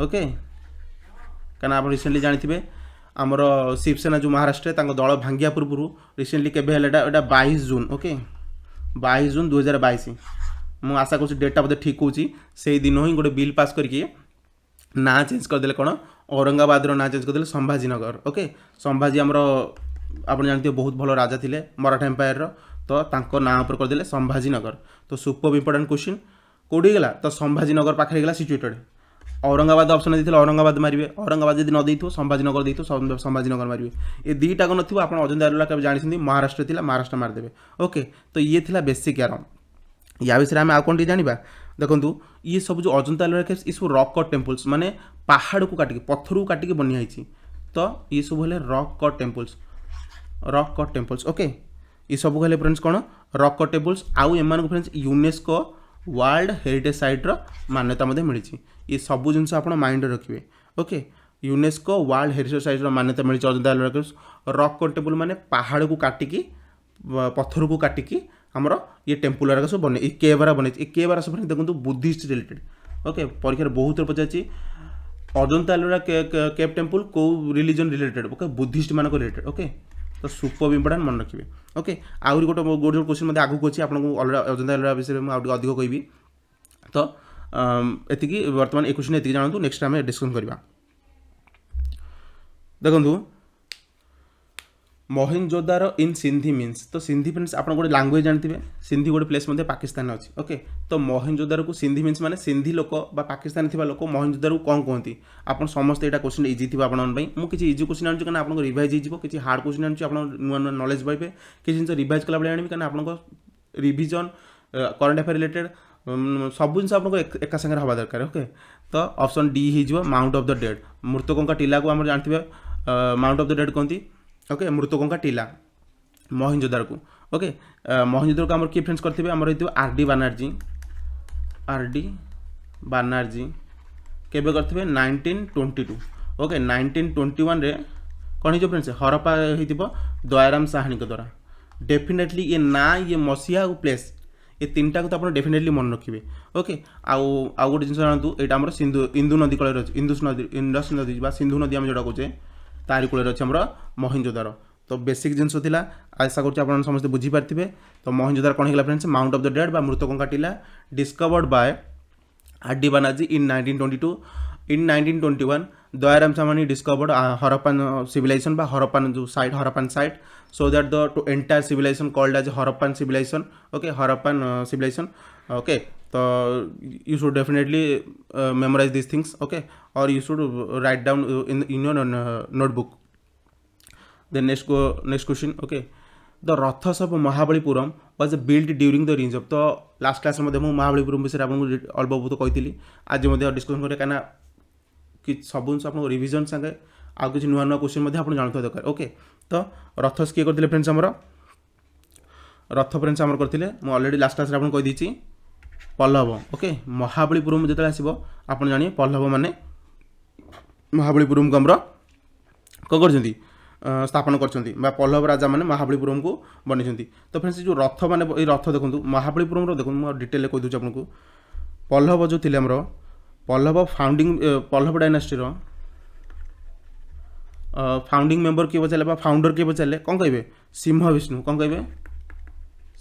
ओके क्या आप रिसेंटली जानते आमर शिवसेना जो महाराष्ट्र दल भांगिया पूर्व रिसेंटली केवे एटा 22 जून ओके 22 जून 2022 मुझे आशा कर डेटा बोधे ठीक हो से दिन ही गोटे बिल पास करके ना चेंज करदे कौन औरंगाबाद ना चेंज करदे संभाजीनगर ओके संभाजी आमर आप जानते बहुत भल राजा थे मराठा एम्पायर तो ना उपर करदे संभाजीनगर तो सुपर इंपोर्टेंट क्वेश्चन कौटी गला तो संभाजीनगर पाखे गला सिचुएटेड औरंगाबाद ऑप्शन देते औरंगाबाद मारे औरंगाबाद यदि न देते संभाजीनगर देते संभाजीनगर मारे ये दुईटा को नथिबो आप अजंता एलोरा केवे जानी महाराष्ट्र थिला महाराष्ट्र मारदेवे ओके तो ये थिला बेसिक यार या विषय आम आउन जाना देखो ये सब जो अजंता एलोरा केव्स ये सब रॉक कट टेम्पल्स माने पहाड़ को काटिक पत्थर को काटिक बनिया तो ये सब है रॉक कट टेम्पल्स ओके ये सब कहले फ्रेंड्स कौन रॉक कट टेम्पल्स आउ एम फ्रेंड्स यूनेस्को वर्ल्ड हेरिटेज साइट्र मान्यता मिली ये सब जिनस आप माइंड रखिए ओके यूनेस्को वर्ल्ड हेरिटेज साइट्र मान्यता मिली Ajanta Ellora caves rock cut temple माने पहाड़ को काटिकी पत्थर को काटिकी आमर ये टेम्पल गुरा सब बने केवरा बने केवरा सब देखो बुद्धिस्ट रिलेटेड ओके परीक्षा बहुत पचार अजंता एलोरा केव टेम्पल कौ रिलीजन रिलेटेड ओके बुद्धिस्ट मान रिलेटेड ओके तो सुपर इंपोर्टेंट मन रखिए ओके आउरी गोटे गोटे क्वेश्चन मतलब आगू अच्छी आपको अजंता एलोरा विषय में अधिक कहबी तो एतिकी वर्तमान ए क्वेश्चन एतिकी जानतु नेक्स्ट आम डिस्कसन करवा देखो मोहेनजोदारो इन सिंधी मीन्स तो सिंधी मीन्स आप गोटे लांगुएज जानते हैं सिंधी गोटे प्लेस मध्य पाकिस्तान अच्छी ओके तो मोहेनजोदारो को सिंधी मीन्स माने सिंधी लोक बा पाकिस्तान थी लोक मोहेनजोदारो कौन कहती आप समस्त यहाँ क्वेश्चन इजी थी मुझे इजी क्वेश्चन आनी कहीं आपको रिवाइज हो किसी हार्ड क्वेश्चन आनी आप नुआ नुआ नॉलेज पाइबे किसी जिन रिवाइज कला बेले आनी कहीं आपको रिविजन करंट अफेयर रिलेटेड सब जिन आपको एका सागर हवा दरकार ओके तो ऑप्शन डी हो माउंट ऑफ द डेड मृतकों का टीला को आम जानते हैं माउंट ऑफ द डेड कहती ओके मृतकों का टीला मोहेनजोदारो को ओके मोहेनजोदारो को आम किए फ्रेंड्स करते आमर हो आर डी बानार्जी केबे करते 1922 ओके 1921 रे कौन हो फ्रेंड्स हरप्पा हो दयाराम साहनी द्वारा डेफिनेटली ये ना ये मसीहा और प्लेस ये तीन टाक तो आप डेफिनेटली मन रखिए ओके आउ गोटे जिन जानतु यहाँ आम सिंधु इंदु नदी कूल अच्छे इंडस नदी सिंधु नदी आम जोटा कहे तारी कूल अच्छे आम मोहेनजोदारो तो बेसिक जिन आशा कर समस्त बुझीपारे तो मोहेनजोदारो कौन होगा friends mount of the dead बा मृतकों का टीला discovered by R D Banerjee in 1922 in 1921 Dayaram Sahni discovered Harappan civilisation बा हरप्पन जो site Harappan site so that the entire civilisation called as Harappan civilisation okay Harappan civilisation okay तो you should definitely memorise this things okay और you should write down in your notebook then next question okay the rathas of Mahabalipuram was build during the range of तो last class में मुझे महाबलीपुरम विषय आपको अल्प बहुत कही आज डिस्कसन करें कहीं कि सब जिन आप रिविजन संगे आउ किसी नुआ नुआ क्वेश्चन आप जानते दरकार ओके तो रथस किए करते फ्रेंड्स आमर रथ फ्रेंड्स आमर करते मुझे अलरेडी लास्ट क्लास आपको कहीदी पल्लव ओके महाबलीपुरम जो आसो आप जानिए पल्लव माने महाबलीपुरम को आमर कौन कर स्थापन कर पल्लव राजा मैंने महाबलीपुरम को बनी तो फ्रेंड्स जो रथ मैंने ये रथ देखो महाबलीपुरम देखो मुझे डिटेल कही दूसरी आपको पल्लव जो थे आमर पल्लव फाउंडिंग पल्लव डायनास्टीर फाउंडिंग मेंबर किए पचारे फाउंडर किए पचारे कौन कहे सिंह विष्णु कौन कहे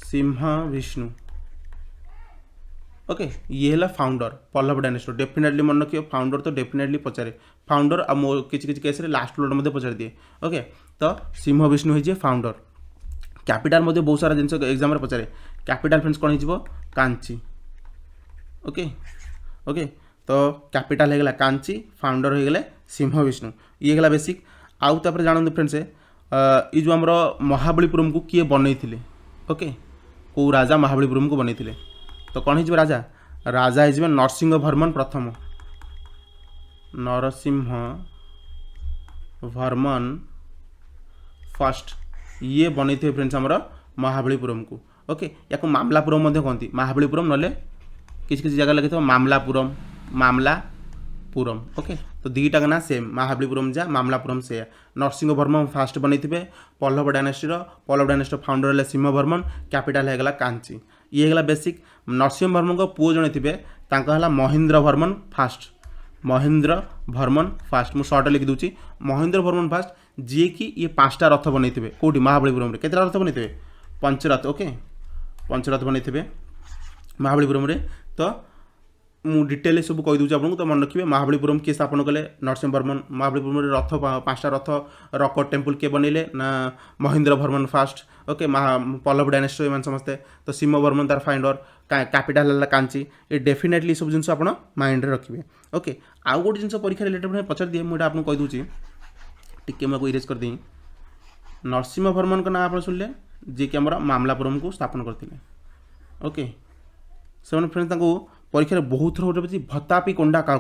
सिंह विष्णु ओके ये है फाउंडर पल्लव डायनास्टी डेफिनेटली मन रखिए फाउंडर तो डेफिनेटली पचारे फाउंडर आ किसी केस लास्ट लोड मध्य पचार दिए ओके तो सिंह विष्णु हो फाउंडर कैपिटल मध्य बहुत सारा जिन एग्जाम पचारे कैपिटल फ्रेंड्स कौन हो कांची ओके ओके तो कैपिटल होगा कांची फाउंडर हो गले सिंह विष्णु ये है बेसिक आउ तापर जानते फ्रेंड्स ये जो आमर महाबलीपुरम को किए बनई ओके कौ राजा महाबलीपुरम को बनई तो कौन हो राजा राजा हो नरसिंह वर्मन प्रथम नरसिंह वर्मन फर्स्ट ये बनई फ्रेंड्स आमर महाबलीपुरम को ओके या मामलापुरम कहती महाबलीपुरम ना किसी जगह लगे मामलापुरम मामलापुरम ओके तो दीटा का ना सेम महाबलीपुरम जा मामलापुरम से नरसिंह वर्मन फास्ट बनई पल्लव डायनास्टी फाउंडर है सिंह वर्मन कैपिटल होगा कांची ये है बेसिक नरसिंह वर्मन को पुओ जड़े थे महेंद्र वर्मन फास्ट महेंद्र वर्मन फास्ट मुझे सर्ट लिखि दूसरी महेंद्र वर्मन फास्ट जी कि ये 5टा रथ बनई कौटी महाबलीपुरम के रथ बनई पंचरथ ओके पंचरथ बनई महाबलीपुरम तो मु डिटेल सब कही दूसरी आपको तो मन रखिए महाबलीपुरम किए स्थापन कले नरसिंह वर्मन महाबलीपुरम रथ 5टा रथ रॉकेट टेम्पल किए बनइले ना Mahendra Varman first okay Pallava dynasty मान समस्ते तो सिंह वर्मन तार फाउंडर कैपिटल है कांची ये डेफिनेटली सब जिन आप माइंड रखिए ओके आउ गोटे जिन परीक्षा रिलेटेड पचार दिए मुझे आपको कही दूसरी टिके मुझे इरेज कर दी नरसिंह वर्मन का नाम आप शुणिले जी कि आम मामलापुरम को स्थापन करते ओके से फ्रेंड्स परीक्षा बहुत थर गोटे भतापी कोंडा क्या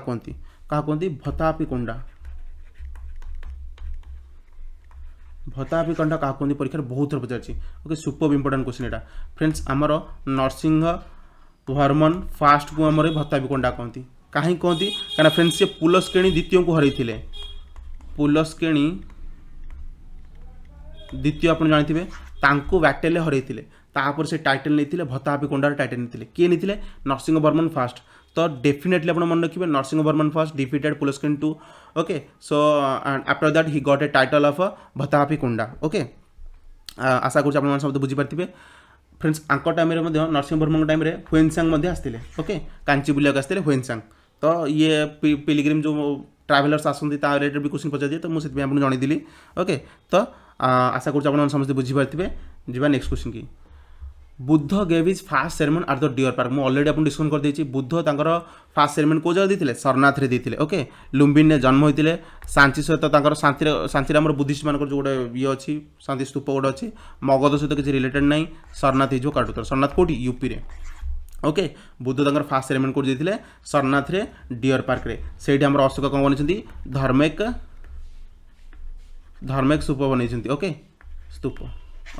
कहती भतापी कोंडा भतापी कोंडा क्या कहती परीक्षा बहुत थर पचार ओके सुपर इंपोर्टेंट क्वेश्चन यहाँ फ्रेंड्स आमर नरसिंह वर्मन फास्ट को आम भतापी कोंडा कहती कहीं कहती क्या फ्रेंड्स से पुलस्केणी द्वितीय को हरई पुलस्केणी द्वितीय आप जानते बैटेल हरई तापर से टाइटल नहीं भतापी कोंडार टाइटल नहीं किए नहीं नरसिंह वर्मन फास्ट तो डेफिनेटली आप मन रखिए Narasimha Varman first defeated Pulakeshin 2 okay so after that he got a title of Vatapikonda okay आशा कर सब बुझीपारे फ्रेंड्स आंक time Narasimha Varman time Hiuen Tsang आसते ओके कांची बुलिया आसते हुएनसांग तो ये पिलग्रिम जो ट्रावेलर्स आसती रिलेटेड भी क्वेश्चन पचार दिए तो मुझे आपको जनईदी ओके तो आशा करूँ समस्त बुझीपारे जी नेक्स्ट क्वेश्चन की Buddha gave his first sermon at the deer park. मुझे अलरेडी आपको डिस्कस कर देती बुद्ध तांकर फास्ट सेरेमन को जगह देते सरनाथ रे देते ओके लुम्बिन ने जन्म होते शांति सहित शांति आम बुद्धिस्ट मान जो गोटे ये अच्छी शांति स्तूप गोटे अच्छी मगध सहित किसी रिलेटेड ना सरनाथ हो काटुतर सरनाथ कौटी यूपी रे ओके बुद्ध तांकर फास्ट सेरेमनी कोड देते सरनाथ रे डियर पार्क रे से अशोक कौन बन धर्मेक स्तूप बन ओके स्तूप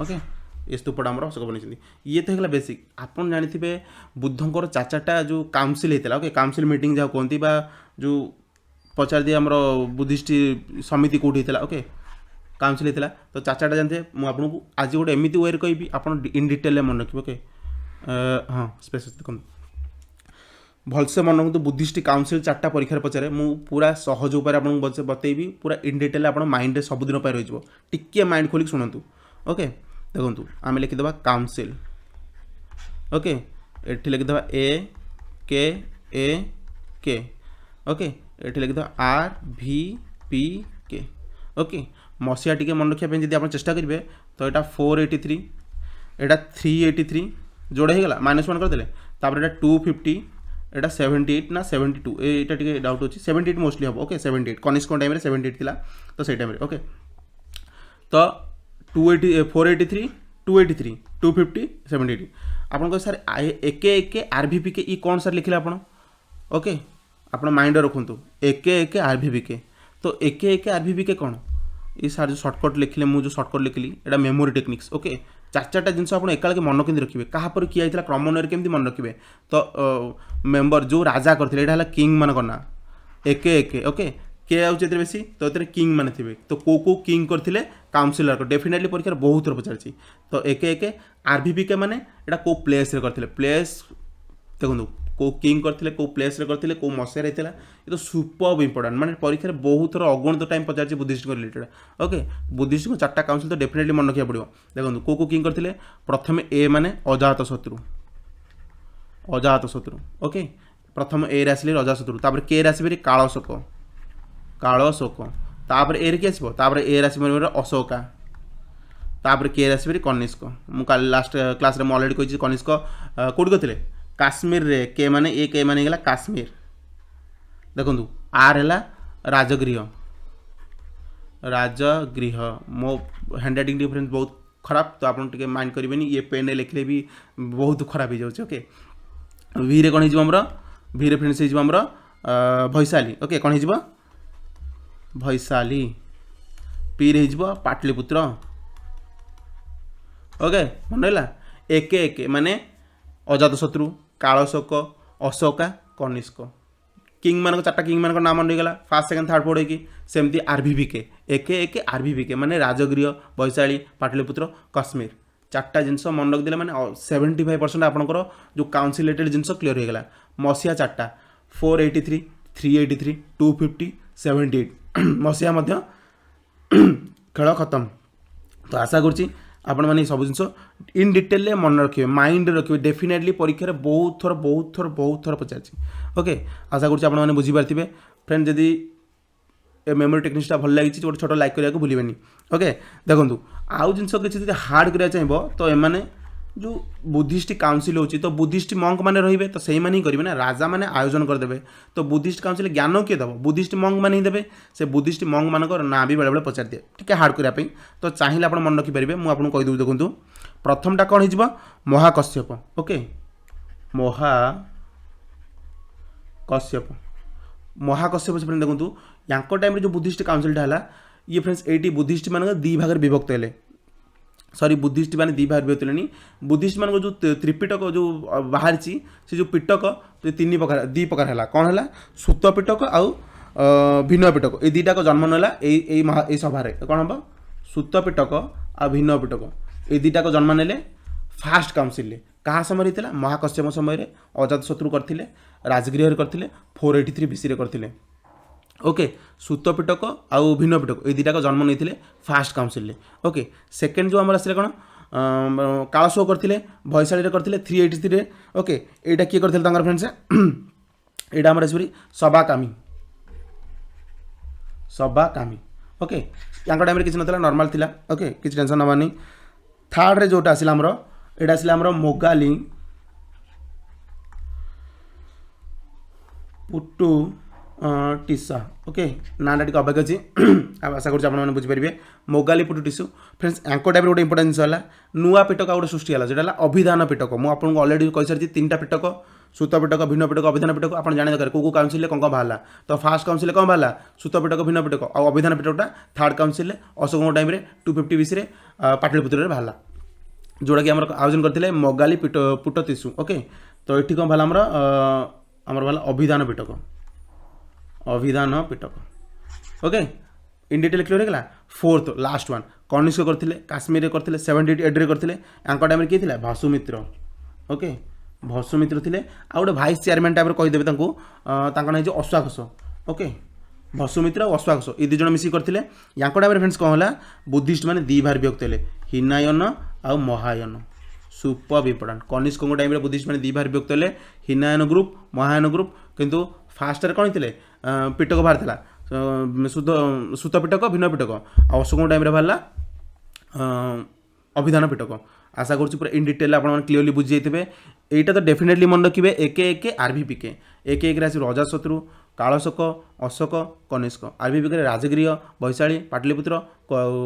ओके ये स्तूपटा आम अशोक बन ये तो है बेसिक आपन जानी बुद्धंकर चाचाटा जो काउंसिल होता ओके काउंसिल मीटिंग जहाँ कहती जो पचार दिए आम बुद्धिस्ट समिति कौटी होता ओके काउंसिल होता तो चाचाटा जानते मुझे आज गोटे एमती वे कहि आप इन डिटेल मन रखिए ओके हाँ स्पेस देखो भलसे मन रखु बुद्धिस्ट काउंसिल 4टा परीक्षा पचारे मु पूरा सहज उपाय आपको बतेबी पूरा इन डिटेल आप माइंड सबुदिन रही टिके माइंड खोलिक शुणु ओके देखो आम लिखिदे काउंसिल ओके ये लिखिदे ए ओके ये लिखिदे RVPK ओके मसीहा टी मन रखापी जी आप चेष्टा करेंगे तो यहाँ 483 यहाँ 383 जोड़े होगा -1 करदे तापर यहाँ 250 यहाँ 78 ना 72 यहाँ टे डाउट अच्छी 78 मोस्टली हम ओके 78 कनिष्क टाइम 78 थिला तो से टाइम ओके तो 483 283 250 78 आपन सर एके RVPK ई कौन सर लिखले आपन ओके आपन माइंड रखुंतु एके RVPK तो एके RVPK कौन ये सार जो सर्टकट लिखले मुझे सर्टकट लिखली यहाँ मेमोरी टेक्निक्स ओके 4 जिनस आप एकाल मन के रखिए क्या किए होता क्रमान्वय केमती मन रखिए तो मेम्बर जो राजा करते यहाँ किंग मान करना एके ओके किए आउे बेसी तो ये किंग मैंने थे तो को किंग करते काउंसिलर डेफिनेटली परीक्षा बहुत थर पचार तो एके RVPK माने यहाँ कौ प्लेस करते प्लेस देखो को किंग करते कौ प्लेस करते कौ मसीह होता ये तो सुपर इंपोर्टाट माने परीक्षा बहुत थर अगणित टाइम पचार बुद्धिस्ट रिलेटेड ओके बुद्धिस्ट को 4टा काउंसिल तो डेफिनेटली मन रखा पड़ो देखो को किंग करते प्रथम ए माने अजात शत्रु ओके प्रथम ए आसिले अजातशत्रु तापर के आसबे कालशोक तापर ए रे आसो तापर ए आसबे अशोका तापर के आसबे कनिष्क मुझे लास्ट क्लास में अलरेडी कही कनिष्क कौटी करते काश्मीर रे के माने ए के माने गला काश्मीर देखो आर है राजगृह मो हैंड राइटिंग डिफरेंस बहुत खराब तो आप माइंड करेंगे ये पेन लिखले भी बहुत खराब हो जाए ओके वी रे कौन होमर वी रे फ्रेंड्स होमर वैशाली ओके कौन हो वैशाली पी रे हो पाटलिपुत्र ओके मन रहा एके माने अजातशत्रु कालशोक अशोका कनिष्क किंग मान 4टा किंग मान नाम मन रहीगला फास्ट सेकेंड थर्ड फोर्थ होगी सेमती RVPK एके RVPK माने राजगृह वैशाली पाटलिपुत्र कश्मीर 4टा जिनस मन रखिदे माने 75% आपनकर जो काउंसिल रिलेटेड जिनस क्लियर होगला मसीहा 4टा 483 383 250 78 मसीहा मध्य खेल खत्म तो आशा करुँची आपण मैंने सब जिन इन डिटेल मन रखिए माइंड रखिए डेफिनेटली परीक्षा बहुत थर पचार ओके आशा करें बुझीपारे फ्रेंड जदि मेमोरी टेक्निक्सटा भल लगी छोटे छोट लाइक करने को भूलें ओके देखो आउ जिन किसी हार्ड करा चाहिए तो एम जो बुद्धिस्ट काउंसिल होची तो बुद्धिस्ट मंक माने रहिबे तो सही माने ही करिवे ना राजा माने आयोजन कर देबे तो बुद्धिस्ट काउंसिल ज्ञान किए दब बुद्धिस्ट मंक माने ही देबे से बुद्धिस्ट मंक मानकर ना भी बेले बेले पचार दिए ठीक हार्ड करिया पे तो चाहिए आप मन रखि परिबे मु आपन कहि दउ देखंतु प्रथमटा कोन हिजबो महाकश्यप ओके महाकश्यप फ्रेंड देखंतु यांको टाइम रे जो बुद्धिस्ट काउंसिलटा हला ये फ्रेंड्स एटी बुद्धिस्ट मान 2 भाग रे विभक्त हेले सॉरी बुद्धिस्ट मैंने 2 भाग विभक्त हेलेनी बुद्धिस्ट मान जो त्रिपिटक जो बाहरी से जो पिटक तो 2 प्रकार है कौन है सूत पिटक आउ भिन्न पिटक ये 2टाक जन्म नाला यही सभा कौन हम सूत पिटक आ भिन्न पिटक ये 2टाक जन्म ने फास्ट काउंसिल क्या समय होता महाकश्यप समय अजातशत्रु करते राजगृह करते 483 BC करते ओके सूत पिटक आउ भिन्न पिटक ये 2टाक जन्म नहीं फास्ट काउंसिल ओके सेकेंड जो आम आसले कौन कालशोक करते वैशाली करते 383 ओके यहाँ किए करते फ्रेंड्स यहाँ आम सबाकामी ओके या टाइम किसी ना नॉर्मल थिला ओके किसी टेंशन नबार नहीं थर्ड रे जोटा आसिला हमरो एटा आसिला हमरो मोगाली पुट्टू टीसा ओके नाटा टी अबाक अच्छी आशा करें बुझीपारे मोगाली पुटु टीसु फ्रेंड्स यांको टाइप गोटे इंपोर्टेंट जिस है नुआ पिटक गोटे सृष्टि है जोटा अभिधान पिटक मुझे अलरेडी कही सारी 3टा पिटक सूत पिटक भिन्न पिटक अभिधान पिटक आप जाने दरकार कौ काउंसिल कौन बाहर तो फास्ट काउंसिल कौन बाहर सूत पिटक भिन्न पिटक और अभिधान पिटकटा third council Ashoka time 250 BC Pataliputra बाहर जोटा कि आयोजन करते मोगाली पुट टीसु ओके तो ये कौन बाहर आमर बाहर अभिधान पिटक ओके इन डिटेल क्लियर होगा फोर्थ लास्ट वन कनिष्क करते काश्मीर करते 78 करते टाइम किए भासुमित्र ओके भासुमित्र थे आ गए भाइस चेयरमैन टाइप कहीदेवे ना अश्वाघोष ओके भासुमित्र और अश्वाघोष ये दुज मिसिक करते या टाइम फ्रेंड्स कौन है बुद्धिस्ट मैंने दी भार विभक्त है हिनायन आ Mahayana super important Kanishka time Buddhist मैंने दी भार विभक्त है हिनायन ग्रुप महायन ग्रुप किंतु फास्ट कौन थे पिटक बाहर सूत पिटक भिन्न पिटक आ अशोक टाइम बाहर अभिधान पिटक आशा करूँ पूरा इन डिटेल आप क्लीयरली बुझी जाइए यहाँ तो डेफिनेटली मन रखिए एक आरभीपीके एक आस अजाशत्रु कालशोक अशोक कनिष्क आरभीपीके राजगृह वैशाली पाटलिपुत्र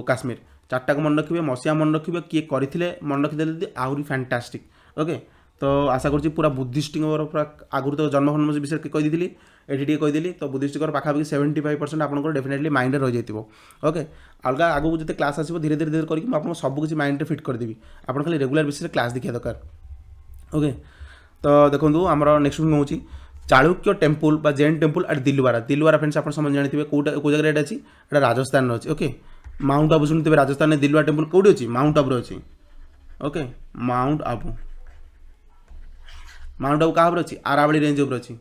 काश्मीर 4टा को मन रखिए मसीहा मन रखिए किए करते मन रखिदे आहरी फैंटास्टिक ओके तो आशा करूँ पूरा बुद्धिस्ट पूरा आगुरी तो जन्मभूमि विषय कहीदी ये कहीदेली तो बुद्धिस्ट पाखापाखि 75% आप डेफिनेटली माइंड रही जाइए ओके अलग आगू जो क्लास आसो धीरे धीरे धीरे करके आपको सबकि माइंड फिट करदेवी आप खाली रेगुलर बेसिस क्लास देखा दरकार ओके तो देखो आमर नेक्स्ट हूँ चालुक्य टेम्पल बा Jain temple at Dilwara friends आप समझ जानते कौ जगह अच्छी एटा राजस्थान अच्छी ओके माउंट आबू शुणुते राजस्थान दिलवारा टेम्पल कौटी अच्छी माउंट आबू अच्छी ओके माउंट आबू क्या अच्छी आरावली रेंज उपर अच्छी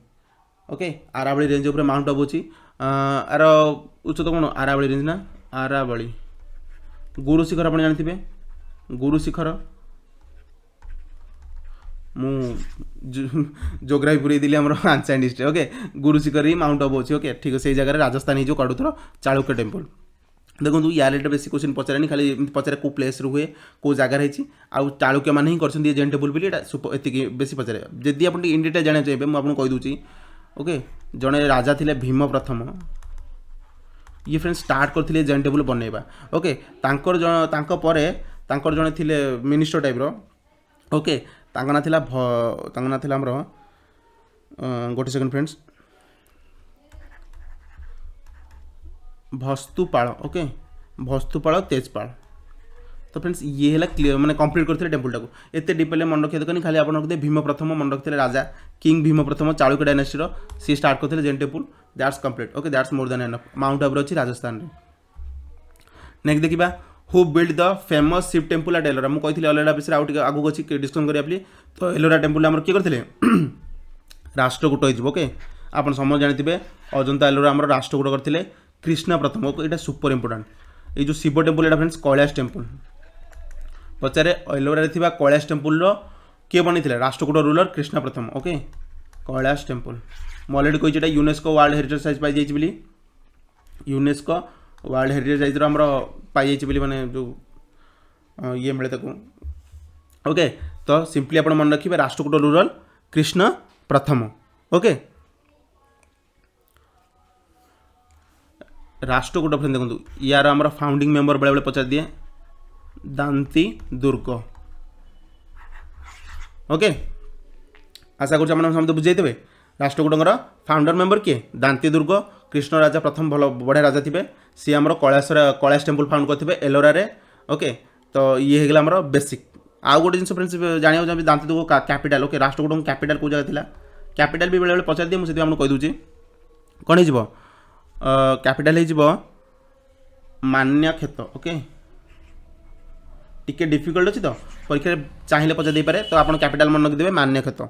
ओके आरावली रेंज उपर माउंट आबू अच्छी आर उच्चता कौन आरावली रेंज ना आरावली गुरु शिखर आप जानते गुरु शिखर जोग्राफी पूरी दिल्ली आम आंसाइन डिस्ट्रिक्ट ओके गुरु शिखर ही माउंट आबू अच्छी ओके ठीक है से जगह राजस्थान ही जो काढ़ुथर चालुक्य टेम्पल देखो यार बेसी क्वेश्चन पचारे खाली पचारे कौ प्लेस हुए कौ जगार आउ चालुक्य मैंने ही कर जैन टेम्पल बोली ये बेसी पचारे जदि आप इन डिटेल जाना चाहिए मुझे कहीदूँ ओके जड़े राजा थे भीम प्रथम ये फ्रेंड्स स्टार्ट करते जैन टेम्पल बनवा ओके जड़े थे मिनिस्टर टाइप ओके ना था आमर गोटे सेकेंड फ्रेंड्स भस्तुपाल ओके भस्तुपाल तेजपाल तो फ्रेंड्स ये है क्लियर मैंने कंप्लीट करते टेम्पल टाक एत डिटेल मन रखिए देखनी खाली आप भीम प्रथम मन रखते राजा किंग भीम प्रथम चालुक्य डायनेस्टी सी स्टार्ट करते Jain temple that's complete okay that's more than enough mount Abu अच्छी राजस्थान नेक्स्ट देखा who build the famous Shiva temple at Ellora मुझे कही एलोरा विषय आगे आगू अच्छी डिस्कसन करेंगे तो एलोरा टेम्पल आम किए करते राष्ट्रकूट हो ओके आप समझ जानते अजंता एलोरा आम राष्ट्रकूट करते कृष्ण प्रथम ओके यहाँ सुपर इंपोर्टेंट ये जो शिव टेम्पल यहाँ फ्रेंड्स कैलाश टेम्पल पचारे एलोरा कैलाश टेम्पल किए बनी राष्ट्रकूट रूलर कृष्ण प्रथम ओके कैलाश टेम्पल मुझे अलरेडी कही यूनेस्को वर्ल्ड हेरिटेज साइट पाई जाइए यूनेस्को वर्ल्ड हेरिटेज साइट आमर पाई जाइए मैंने जो ये मिले तक ओके तो सिंपली आप मन रखिए राष्ट्रकूट रूरल कृष्ण प्रथम ओके राष्ट्रकूट फ्रेंड देखो यार आमर फाउंडिंग मेंबर बेले बेले पचार दिए दांती दुर्ग ओके आशा कर समझते बुझे राष्ट्रकूटर फाउंडर मेंबर किए दांती दुर्ग कृष्ण राजा प्रथम भल बढ़िया राजा थे सी आम कैलाश टेम्पल फाउंड करते एलोरा ओके तो ये होगा आमर बेसिक आउ गोटे जिन फ्रेंड्स जाना चाहिए दांती दुर्ग कैपिटल ओके राष्ट्रकूट कैपिटल कौ जगह था कैपिटल भी बेले बेले पचार दिए मुझे आपको कहीदे कौन हो कैपिटल हो मान्यक्षेत्र ओके टिके डिफिकल्ट अच्छी तो परीक्षा चाहिए पचार दे पारे तो आप कैपिटल मन रखिदेवे मान्यक्षेत्र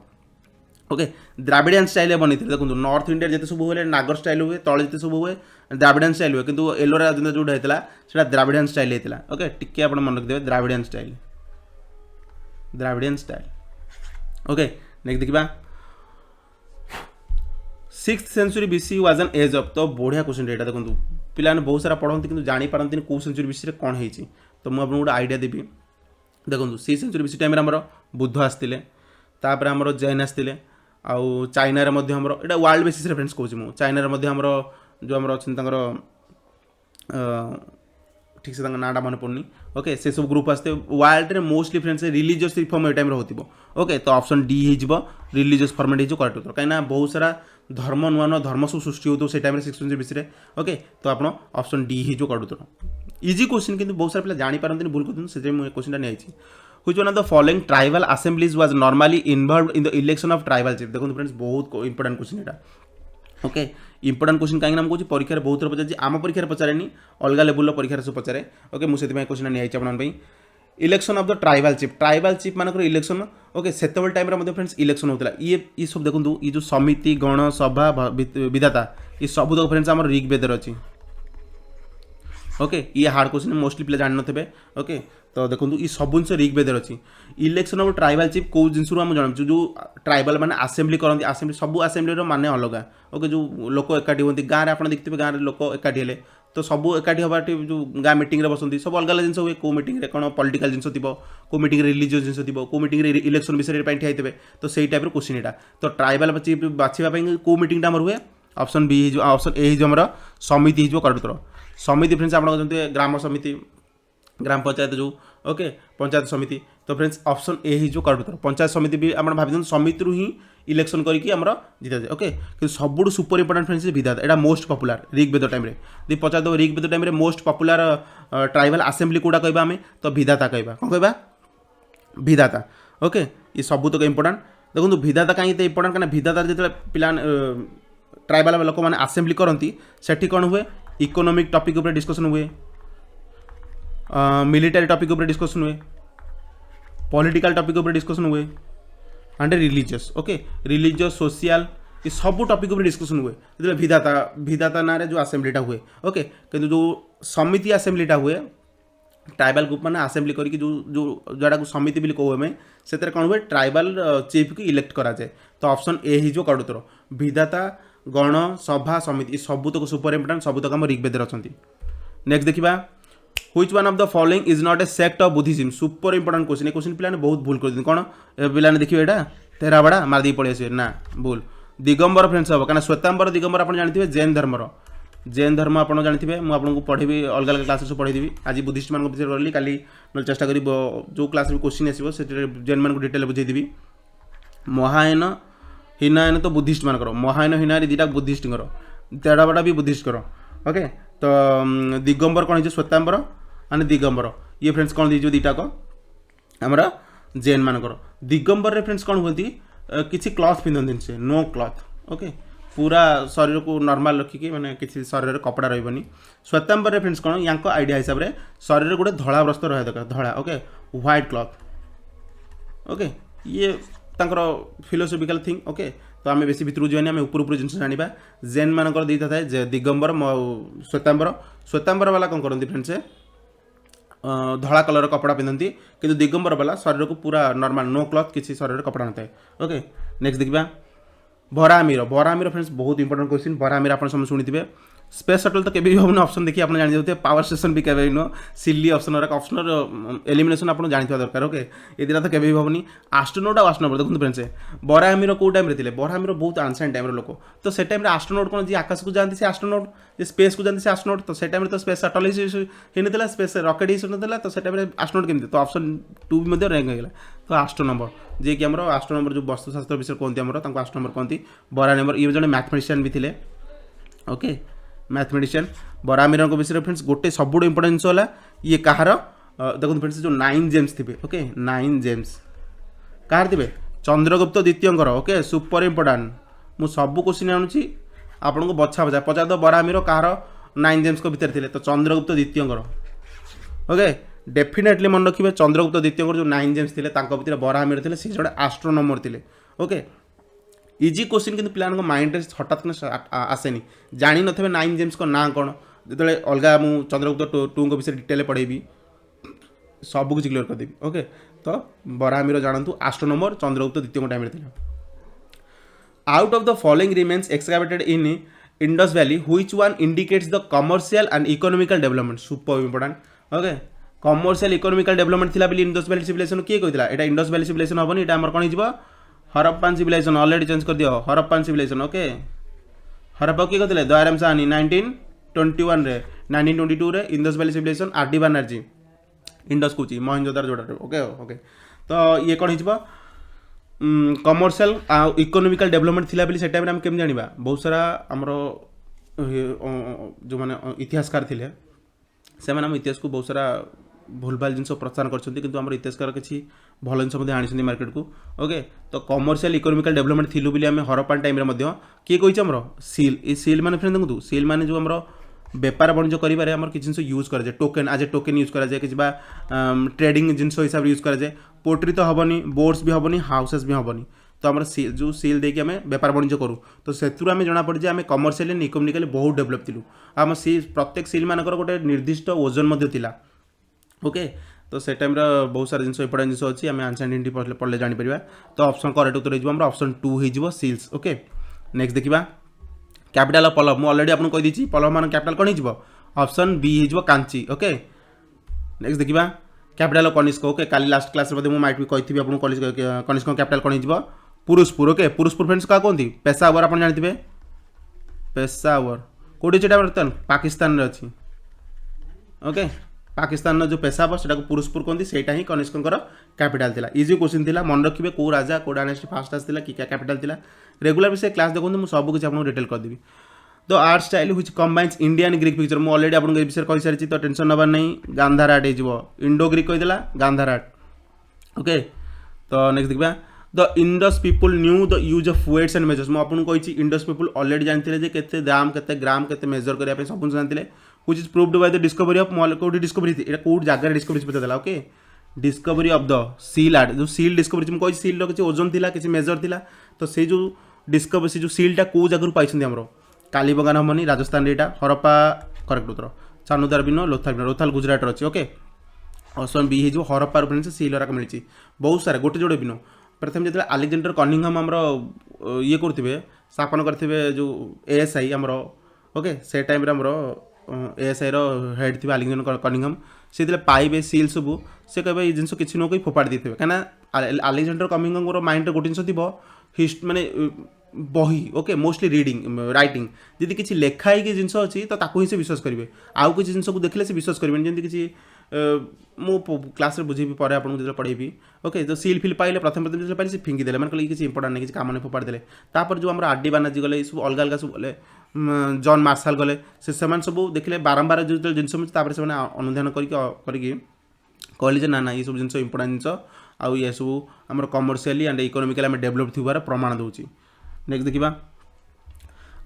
ओके द्राविडियन स्टाइल बनी थे देखो नॉर्थ इंडिया जिते सब हुए नागर स्टाइल हुए तले जिते सब हुए द्राविडियन स्टाइल हुए किंतु एलोरा जोटा होता है द्राविडियन स्टाइल होता ओके टिके आप मन रखिदेवे द्राविडियन स्टाइल ओके नेक्स्ट देखा 6th century BC was an age of तो बढ़िया क्वेश्चन यहाँ देखो पिलाने बहुत सारा पढ़ती कि जापारती कौ सेंचुरी विषय कौन है। तो मुझे गोटे आइडिया देवी। देखो सी सेंचुरी विषय टाइम आमर बुद्ध आसते तापर आमर जैन आसते आउ चाइना यहाँ वर्ल्ड बेसिस फ्रेंड्स कौच मुझे चाइना आमर जो आमर अच्छा ठीक से नाटा मन पड़नी। ओके से सब ग्रुप आसते वर्ल्ड रे मोस्टली फ्रेंड्स रिलीजियस रिफॉर्म ए टाइम होती। ओके तो ऑप्शन डी हो रिलीजियस फॉर्मेट हो करेक्ट उत्तर कहीं बहुत सारा धर्म नुआ नुआ धर्म सब सृष्टि होता से टाइम 6th सेंचुरी विषय। ओके तो आप ऑप्शन डी हो करेक्ट उत्तर। इजी क्वेश्चन किंतु बहुत सारा पिला जापारती भूल करते से क्वेश्चन नहीं। Which one of the following tribal assemblies was normally involved in the election of tribal chief. देखो फ्रेंड्स बहुत इंपोर्टेंट क्वेश्चन यहाँ। ओके इंपोर्टेंट क्वेश्चन कहीं कौन परीक्षा बहुत थर पचार आम परीक्षा पचारे अलग लेवल परीक्षा सब पचारे। ओके मुझे क्वेश्चन नहीं आप election of the tribal chief मानकर इलेक्शन। ओके से टाइम फ्रेंड्स इलेक्शन होता ये सब देखो ये जो समिति गण सभा विधाता ये सब तक फ्रेंड्स आम ऋग्वेद अच्छी। ओके ये हार्ड क्वेश्चन मोस्टली पिला जान नथिबे। ओके तो देखो ये सब जिन ऋग्वेद अच्छी। इलेक्शन ऑफ ट्राइबल चीफ कौ जिनस जानू जो ट्राइबल मैंने आसेम्बली करती आसेम्बली सब आसेम्बली मान अलग। ओके जो लोक एकाठी होती गाँव में आप देखते गाँव में लोक एकाठी हेले तो सब एकाठी हवा जो गाँ मीटिंग बसती सब अलग अलग जिन हुए कौ मीटिंग कौन पॉलिटिकल जिन थी कौ मीटिंग रिलीजियस जिन थी कौ मीटिंग इलेक्शन विषय में ठिया थे तो सही टाइप क्वेश्चन यहाँ। तो ट्राइबल चीफ बाछापी कौ मीटिंग आम हुए ऑप्शन बी हो ऑप्शन ए हो आमर समिति हो करेक्ट उत्तर। समिति फ्रेंड्स आप ग्राम समिति ग्राम पंचायत जो ओके पंचायत समिति तो फ्रेंड्स ऑप्शन ए हो करेक्ट उत्तर। पंचायत समिति भी आप भाई समिति ही इलेक्शन करके जिता जाए। ओके कि सब सुपर इंपोर्टेंट फ्रेंड्स विधाता यहाँ मोस्ट पपुलर ऋग्वेद टाइम पचार दो Rigveda time most popular tribal assembly कौटा कह आम तो विधाता कह कौन कह विधाता। ओके ये सब तक इंपोर्टेंट देखो विधाता कहीं इंपोर्टेंट कहीं विधाता जो पिला ट्राइबल लोक मैंने आसेम्बली करती से कौन हुए इकोनॉमिक टॉपिक ऊपर डिस्कशन हुए मिलिटरी टॉपिक ऊपर डिस्कशन हुए पॉलिटिकल टॉपिक ऊपर डिस्कशन हुए and religious. Okay religious social ये सब टॉपिक ऊपर डिस्कशन हुए जो विधाता विधाता ना जो आसेम्बलीटा हुए। ओके किंतु जो समिति आसेम्बलीटा हुए ट्राइबल ग्रुप मैंने आसेम्बली करके जो जो जोड़ा समिति भी कहू हमें से कौन हुए ट्राइबल चीफ की इलेक्ट करा जाए। तो ऑप्शन ए ही जो करेक्ट उत्तर विधाता गण सभा समिति सब तक सुपर इंपोर्टेंट सब तक आम ऋग्वेद अच्छा। नेक्स्ट देखा which one of the following is not a sect of Buddhism. Super important question ये क्वेश्चन पिलाने बहुत भूल कर कौन पिलाने देखिए यहाँ तेरा बड़ा मारदी पड़े आसवे ना भूल दिगंबर फ्रेंड्स हम कहीं श्वेतांबर दिगंबर आप जानते हैं जैन धर्म आप जानते हैं मुझे पढ़ेबी अलग अलग क्लास सब पढ़ेदेवी आज बुद्धिस्ट मान विषय करली काली चेष्टा करी जो क्लास क्वेश्चन आसो से जैन मान डिटेल बुझेदेवी। महायान हिनायन तो बुद्धिस्ट मान महायान हिनायन दुटा बुद्धिस्ट तेरा बड़ा भी बुद्धिस्ट कर। ओके तो दिगंबर कौन है श्वेतांबर आने दिगंबर ये फ्रेंड्स कौन दीजिए दुटा को आमर जैन मानकर दिगंबर रे फ्रेंड्स कौन होती किसी क्लथ पिंधती से नो क्लथ। ओके पूरा शरीर को नॉर्मल रखिकी मैंने किसी शरीर कपड़ा रही। श्वेतांबर रे फ्रेंड्स कौन या आइडिया हिसाब से शरीर गोटे धड़ा वस्त्र रहा दरकार धड़ा। Okay white cloth. ओके ये फिलोसफिकल थिंग। ओके तो आम बेसी भितर जानी आम ऊपर जिन जाना जैन मानकर दुईटा थाए दिगंबर श्वेतांबर वाला कौन करती फ्रेंड्स धड़ा कलर कपड़ा पिंधती किंतु दिगंबर वाला शरीर को पूरा नॉर्मल नो क्लथ किसी शरीर कपड़ा न थाए। ओके नेक्स्ट देखा बरामीर फ्रेंड्स बहुत इंपोर्टेंट क्वेश्चन बरामीर आप शुणिथे स्पेस शटल तो केबी हम ऑप्शन देखिए आप जान जाते पावर स्टेशन भी केबी नो सिली ऑप्शन ऑप्शन एलिमिनेशन आप जानते दरकार। ओके ये दिना तो केबी हेनी एस्ट्रोनॉट और एस्ट्रोनॉट देखो फ्रेंड्स बरामीर कौ टाइम थे बरामीर बहुत आंसिएंट टाइम लोक तो से टाइम एस्ट्रोनॉट कौन जी आकाश को जाती से एस्ट्रोनॉट जे स्पेस को जाती से एस्ट्रोनॉट तो से टाइम तो स्पेस शटल ही स्पेस रॉकेट ही ना तो से टाइम एस्ट्रोनॉट केमती तो ऑप्शन 2 भी रैंक होगा। तो एस्ट्रोनॉमर जे कि आमर एस्ट्रोनॉमर जो वस्तुशास्त्र विषय कहते आमर एस्ट्रोनॉमर कहती बरामीर ये जड़े मैथमेटिशियन भी थे। ओके मैथमेटिशियन बरामीर विषय फ्रेंड्स गोटे सब इंपोर्टेंट जिन ये कहार देखो फ्रेंड्स जो 9 जेम्स थे। ओके 9 जेम्स कहार थे चंद्रगुप्त द्वितीय। ओके सुपर इंपोर्टाट मुझे सब क्वेश्चन आणुची आपन को बछा बछा पचार दो बरामीर कहार 9 जेम्स को भितर थे तो चंद्रगुप्त द्वितीय। ओके डेफिनेटली मन रखिए चंद्रगुप्त द्वितीय जो 9 जेम्स थे भितर बरामीर थे सी जड़े एस्ट्रोनॉमर थे। ओके इजी क्वेश्चन किंतु पिला माइंड में हठात आसेनी जानी न 9 जेम्स को ना कौन जो अलग मुझे चंद्रगुप्त 2 को विषय डिटेल पढ़ेबी सब कुछ क्लियर करदेवी। ओके तो बरामीर जानतु एस्ट्रोनॉमर चंद्रगुप्त द्वितीय टाइम थे। Out of the following remains एक्सकावेटेड in Indus valley which one indicates the commercial and economical development super important okay commercial economical development थिला बिली इंडस वैली सिविलाइजेशन किए कहला एटा इंडस वैली सिविलाइजेशन हबनी एटा हमर कोन हिजबो Harappan civilisation already change कर दियो Harappan civilisation okay Harappa किए कहले दयाराम साहनी 1921 रे 1922 रे Indus valley civilization R D Banerjee Indus कोची मोहनजोदारो जोड़ा ओके ओके तो ये कोन हिजबो कमर्शियल इकोनॉमिकल डेवलपमेंट थिला बिली से टाइम रे हम केम जानिबा बहुत सारा हमरो जो माने इतिहासकार थिले से माने हम इतिहास को बहुत सारा भूलभाल जिन प्रचार करछन्ती किंतु हमर इतिहासकार किछि भल जिन मध्ये आनिछन्ती मार्केट को ओके तो कमर्शियल इकोनॉमिकल डेवलपमेंट थिलु बिली हम हरप्पन टाइम रे मध्ये के कहिछ हमरो सील ए सील माने फ्रेंड देखु सील माने जो हमरो बेपार वाणिज्य करिबारे हमर किछि जिंस यूज करा जाय टोकन आज ए टोकन यूज करा जाय किछि बा ट्रेडिंग जिंस हिसाब यूज करा जाय पोट्री तो हबनी बोर्ड्स भी हबनी हाउसेस भी हबनी तो हमर जो सील देके हमें बेपार वाणिज्य करू तो सेतुर हमें जना पड़े हमें कमर्शियल एंड इकोनॉमिकली बहुत डेवलप थिलु हम सी प्रत्येक सील मानकर गोटे निर्दिष्ट ओजन मध्ये थिला ओके तो से टाइम बहुत सारा जिन इंपोर्टेंट जिन अच्छी आम आंशिएंट हिस्ट्री पढ़ले जापर तो ऑप्शन करेक्ट उत्तर हो ऑप्शन 2 हो सील्स ओके नेक्स्ट देखा कैपिटल ऑफ पल्लव मुझे ऑलरेडी आपको कहीदी पल्लव मान कैपिटल कौन हो ऑप्शन बी हो कांची ओके नेक्स्ट देखा कैपिटल ऑफ कनिष्क ओके काली लास्ट क्लास में माइट भी कही आपको कनिष्क कैपिटल कौन हो पुरुषपुर ओके पुरुषपुर फ्रेंड्स क्या कहते पेशावर आप जानते पेशावर कौटी अच्छे बर्तमान पाकिस्तान में अच्छी ओके पाकिस्तान जो पेशावर से पुरुषपुर कहते सेटा ही कनिष्कर कैपिटल थिला इजी क्वेश्चन थिला मन रखिए कौ राजा कौ डायनेस्टी फास्ट आसला कि क्या कैपिटल थिला रेगुलर विषय क्लास देखो मुझे सब कुछ आपको डिटेल करदेवी तो art style which combines Indian Greek picture मुझे ऑलरेडी आपको ये विषय कही सारी तो टेंशन नबार नहीं गांधार आर्ट हो इंडो ग्रीक कहीदेला गांधार आर्ट ओके तो नेक्स्ट देखा the Indus people knew the use of weights and measures मुझे आपको कही इंडस पीपुल ऑलरेडी जानते केते दाम केते ग्राम केते मेजर करने सब जानते which is proved by the discovery of कोडी डिस्कवरी थी एटा कोड जगह डिस्कवरी पता देला okay discovery of the seal art जो सील डिस्कवरी मुझे कही सील किसी ओजन थिला किसी मेजर थिला तो से जो डिस्कवरी से जो सीलटा कौ जगह पाइछन्ती हमरो कालीबगान हमनी राजस्थान रे एटा हरप्पा करेक्ट उत्तर चानुदार बिनो लोथाल गुजरात रे अछि ओके ऑप्शन बी हे जो हरप्पा फ्रेंड्स सील राक मिलछि बहुत सारा गोटे जोड़े बिनो प्रथम जब अलेक्जेंडर कनिंघम हमरो ये करथिबे स्थापन करथिबे जो एएसआई हमरो ओके से टाइम रे हमरो एएसआई हेड थी अलेक्जेंडर कनिंघम से पाइबे सील सब से कहे ये जिन किसी न कहीं फोपाड़ी देते कहीं अलेक्जेंडर कनिंघम माइंड गोटे जिन थी हिस्ट माने बही ओके मोस्टली रीडिंग राइटिंग जदि किसी लेखाई जिन अच्छी तो ताकू ही से विश्वास करेंगे आउ किसी जिन को देखले से विश्वास करेंगे जमी किसी मो क्लास रे बुझेबी पर आपको जो पढ़ेबी ओके तो सील फिल पाइले प्रथम जो पाइले से फिंगी देले मैंने किसी इंपोर्टेंट नहीं किसी काम नहीं फोपाड़ी देले तापर जो आम आरडी बानार्जी गले सब अलग अलग सब गले जॉन मार्शल गले से सब देखले बारंबार जो जिन से अनुधान करके कहले ना ना ये सब जिन इंपोर्टेंट जिन आउ ये सब आम कमर्शियली एंड इकोनॉमिकली आम डेवलप थोड़ा प्रमाण दूसरी नेक्स्ट देखा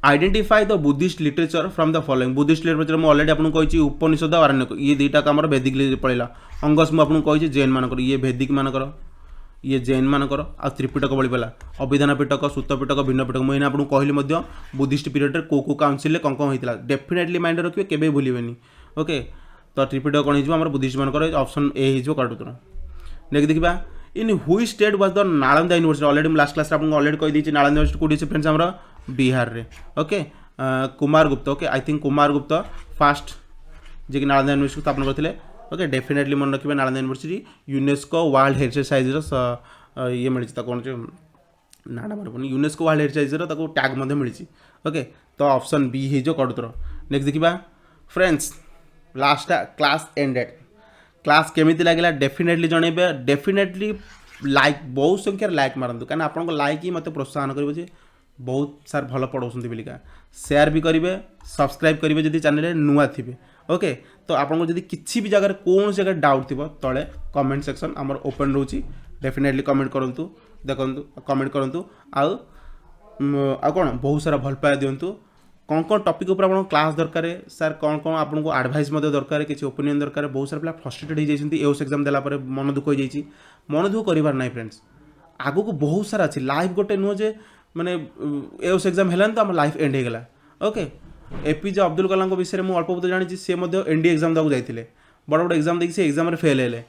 identify the Buddhist literature from the following Buddhist literature मुझे ऑलरेडी आपको कही उपनिषद आरण्यक ये दुईटा आम वैदिक पड़ेगा अंगस मुझे कही जैन मानकर ये वैदिक मानकर ये जैन मानकर आ त्रिपिटक बड़ी पड़ा अभिधान पिटक सूत पिटक भिन्न पिटक मुझे आपको कहली बुद्धिस्ट पीरियड में कौ काउनसिल कौन कौन होता डेफिनेटली माइंड रखिए केवे भूलें ओके तो त्रिपिटक कौन हो बुद्धिस्ट मानकर ऑप्शन ए हो करेक्ट उत्तर नेक्स्ट देखा in which state was the Nalanda university already last class आपको ऑलरेडी कही नालंदा यूनिवर्सिटी कौटी फ्रेंड्स आम बिहार रे okay Kumara Gupta okay I think Kumara Gupta first जे कि नालंदा यूनिवर्सिटी स्थापन करते ओके डेफिनेटली मन रखिए Nalanda university UNESCO world heritage site ये मिली कौन नाटा मन पड़े यूनेस्को वर्ल्ड हेरिटेज टैग मिली ओके तो ऑप्शन बी हो कड़ुतर नेक्स्ट देखा friends last class ended class केमी लगे डेफिनेटली जनइबे डेफिनेटली लाइक बहुत संख्यार लाइक मारतु कहीं आपको लाइक ही मत प्रोत्साहन कर बहुत सार भल पढ़ाऊँ बोलिका शेयर भी करेंगे सब्सक्राइब करेंगे जब चैनल नुआ थे ओके तो आपको जब किसी भी जगह कौन जगह डाउट थी तले कमेंट सेक्शन आमर ओपन रोचे डेफिनेटली कमेंट करूँ देखूँ कमेंट करूँ आउ कौन बहुत सारा भल पाया दिंतु कौन कौन टॉपिक ऊपर आपको क्लास दरकार सर कौन कौन आपको एडवाइस दरकार किसी ओपिनियन दरकार बहुत सारा पिला फ्रस्ट्रेटेड हो जाती एओस एग्जाम देला मन दुख हो जाए मन दुख करार ना फ्रेंड्स आगू को बहुत सारा अच्छी लाइफ गोटे नुह जे माने एओस एग्जाम है तो आम लाइफ एंड होगला ओके एपीजे अब्दुल कलाम विषय में अल्प बहुत जानी सी एनडीए एग्जाम देवाक जाते बड़ बड़ एग्जाम देखिए से एग्जाम फेल है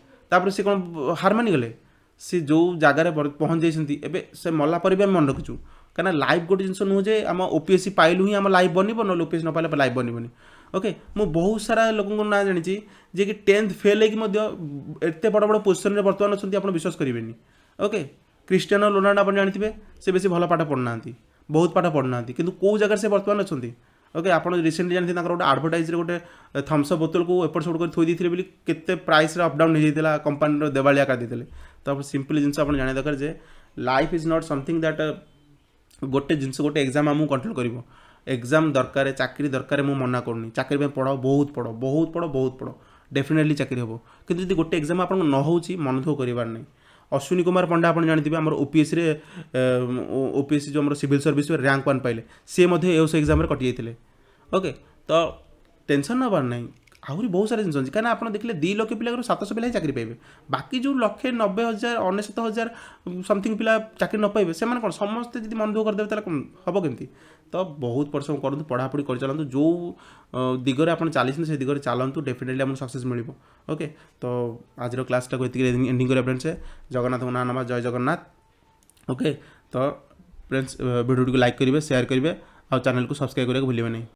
सी कौन हार मानिगले सी जो जगार पहुँच जाती से मला पर भी आम मन रखीचु कहीं लाइव गोटे जिन नुह जे आम ओपीएससी पाइलु ही आम लाइव बनब ना ओपीएससी न पाइले लाइव बनबनी ओके मु बहुत सारा लोक ना जानी जे कि 10th फेल होते बड़ बड़ पोजिशन में बर्तमान अच्छा आप विश्वास करेंगे ओके क्रिस्टियानो रोनाल्डो आप जानते से बेसी भल पाठ पढ़ना बहुत पाठ पढ़ना कि कौ जगह से बर्तमान अच्छा ओके आप रिसेंटली जानते गोटे आडभटाइज गोटे थम्सअप बोतल को एपट सेपट कर थोई देते केते प्राइस अपडाउन हो जाता कंपानी देवालिया कर देते तो सिंपल जिन आप जाना दरकार जे life is not something that गोटे जिन गोटे एग्जाम आमको कंट्रोल कर एग्जाम दरकार चाकरी दरकार मुझे मना करनी चाकरी पढ़ बहुत पढ़ बहुत पढ़ बहुत पढ़ डेफिनेटली चाकरी हम कि गोटे एग्जाम आप न हो मन दुख करार नहीं अश्विनी कुमार पंडा आप जानते आम ओपीएससी ओपीएससी जो सिविल सर्विस रैंक 1 पाइले सी एस एग्जाम कटि जाते ओके तो टेंशन नबार नहीं आहरी बहुत सारे जिन कहीं आप देखिए 2 लाख पिला 700 पिला चाकरी पाइबे बाकी जो 1,90,000 99,000 समथिंग पिला चाकरी न पाइबे से कौन समस्ते जी मन दुख करदे हम केमती तो बहुत परिश्रम करूँ पढ़ापढ़ी कर चलतु जो दिगरे आप चली से दिगरे चलतु डेफिनेटली आपको सक्सेस मिल ओके तो आज क्लासटा को एंडिंग करा फ्रेंड्स जगन्नाथ ना नाम जय जगन्नाथ ओके तो फ्रेंड्स वीडियो को लाइक करेंगे शेयर करेंगे और चैनल को सब्सक्राइब करके भूलिए नहीं।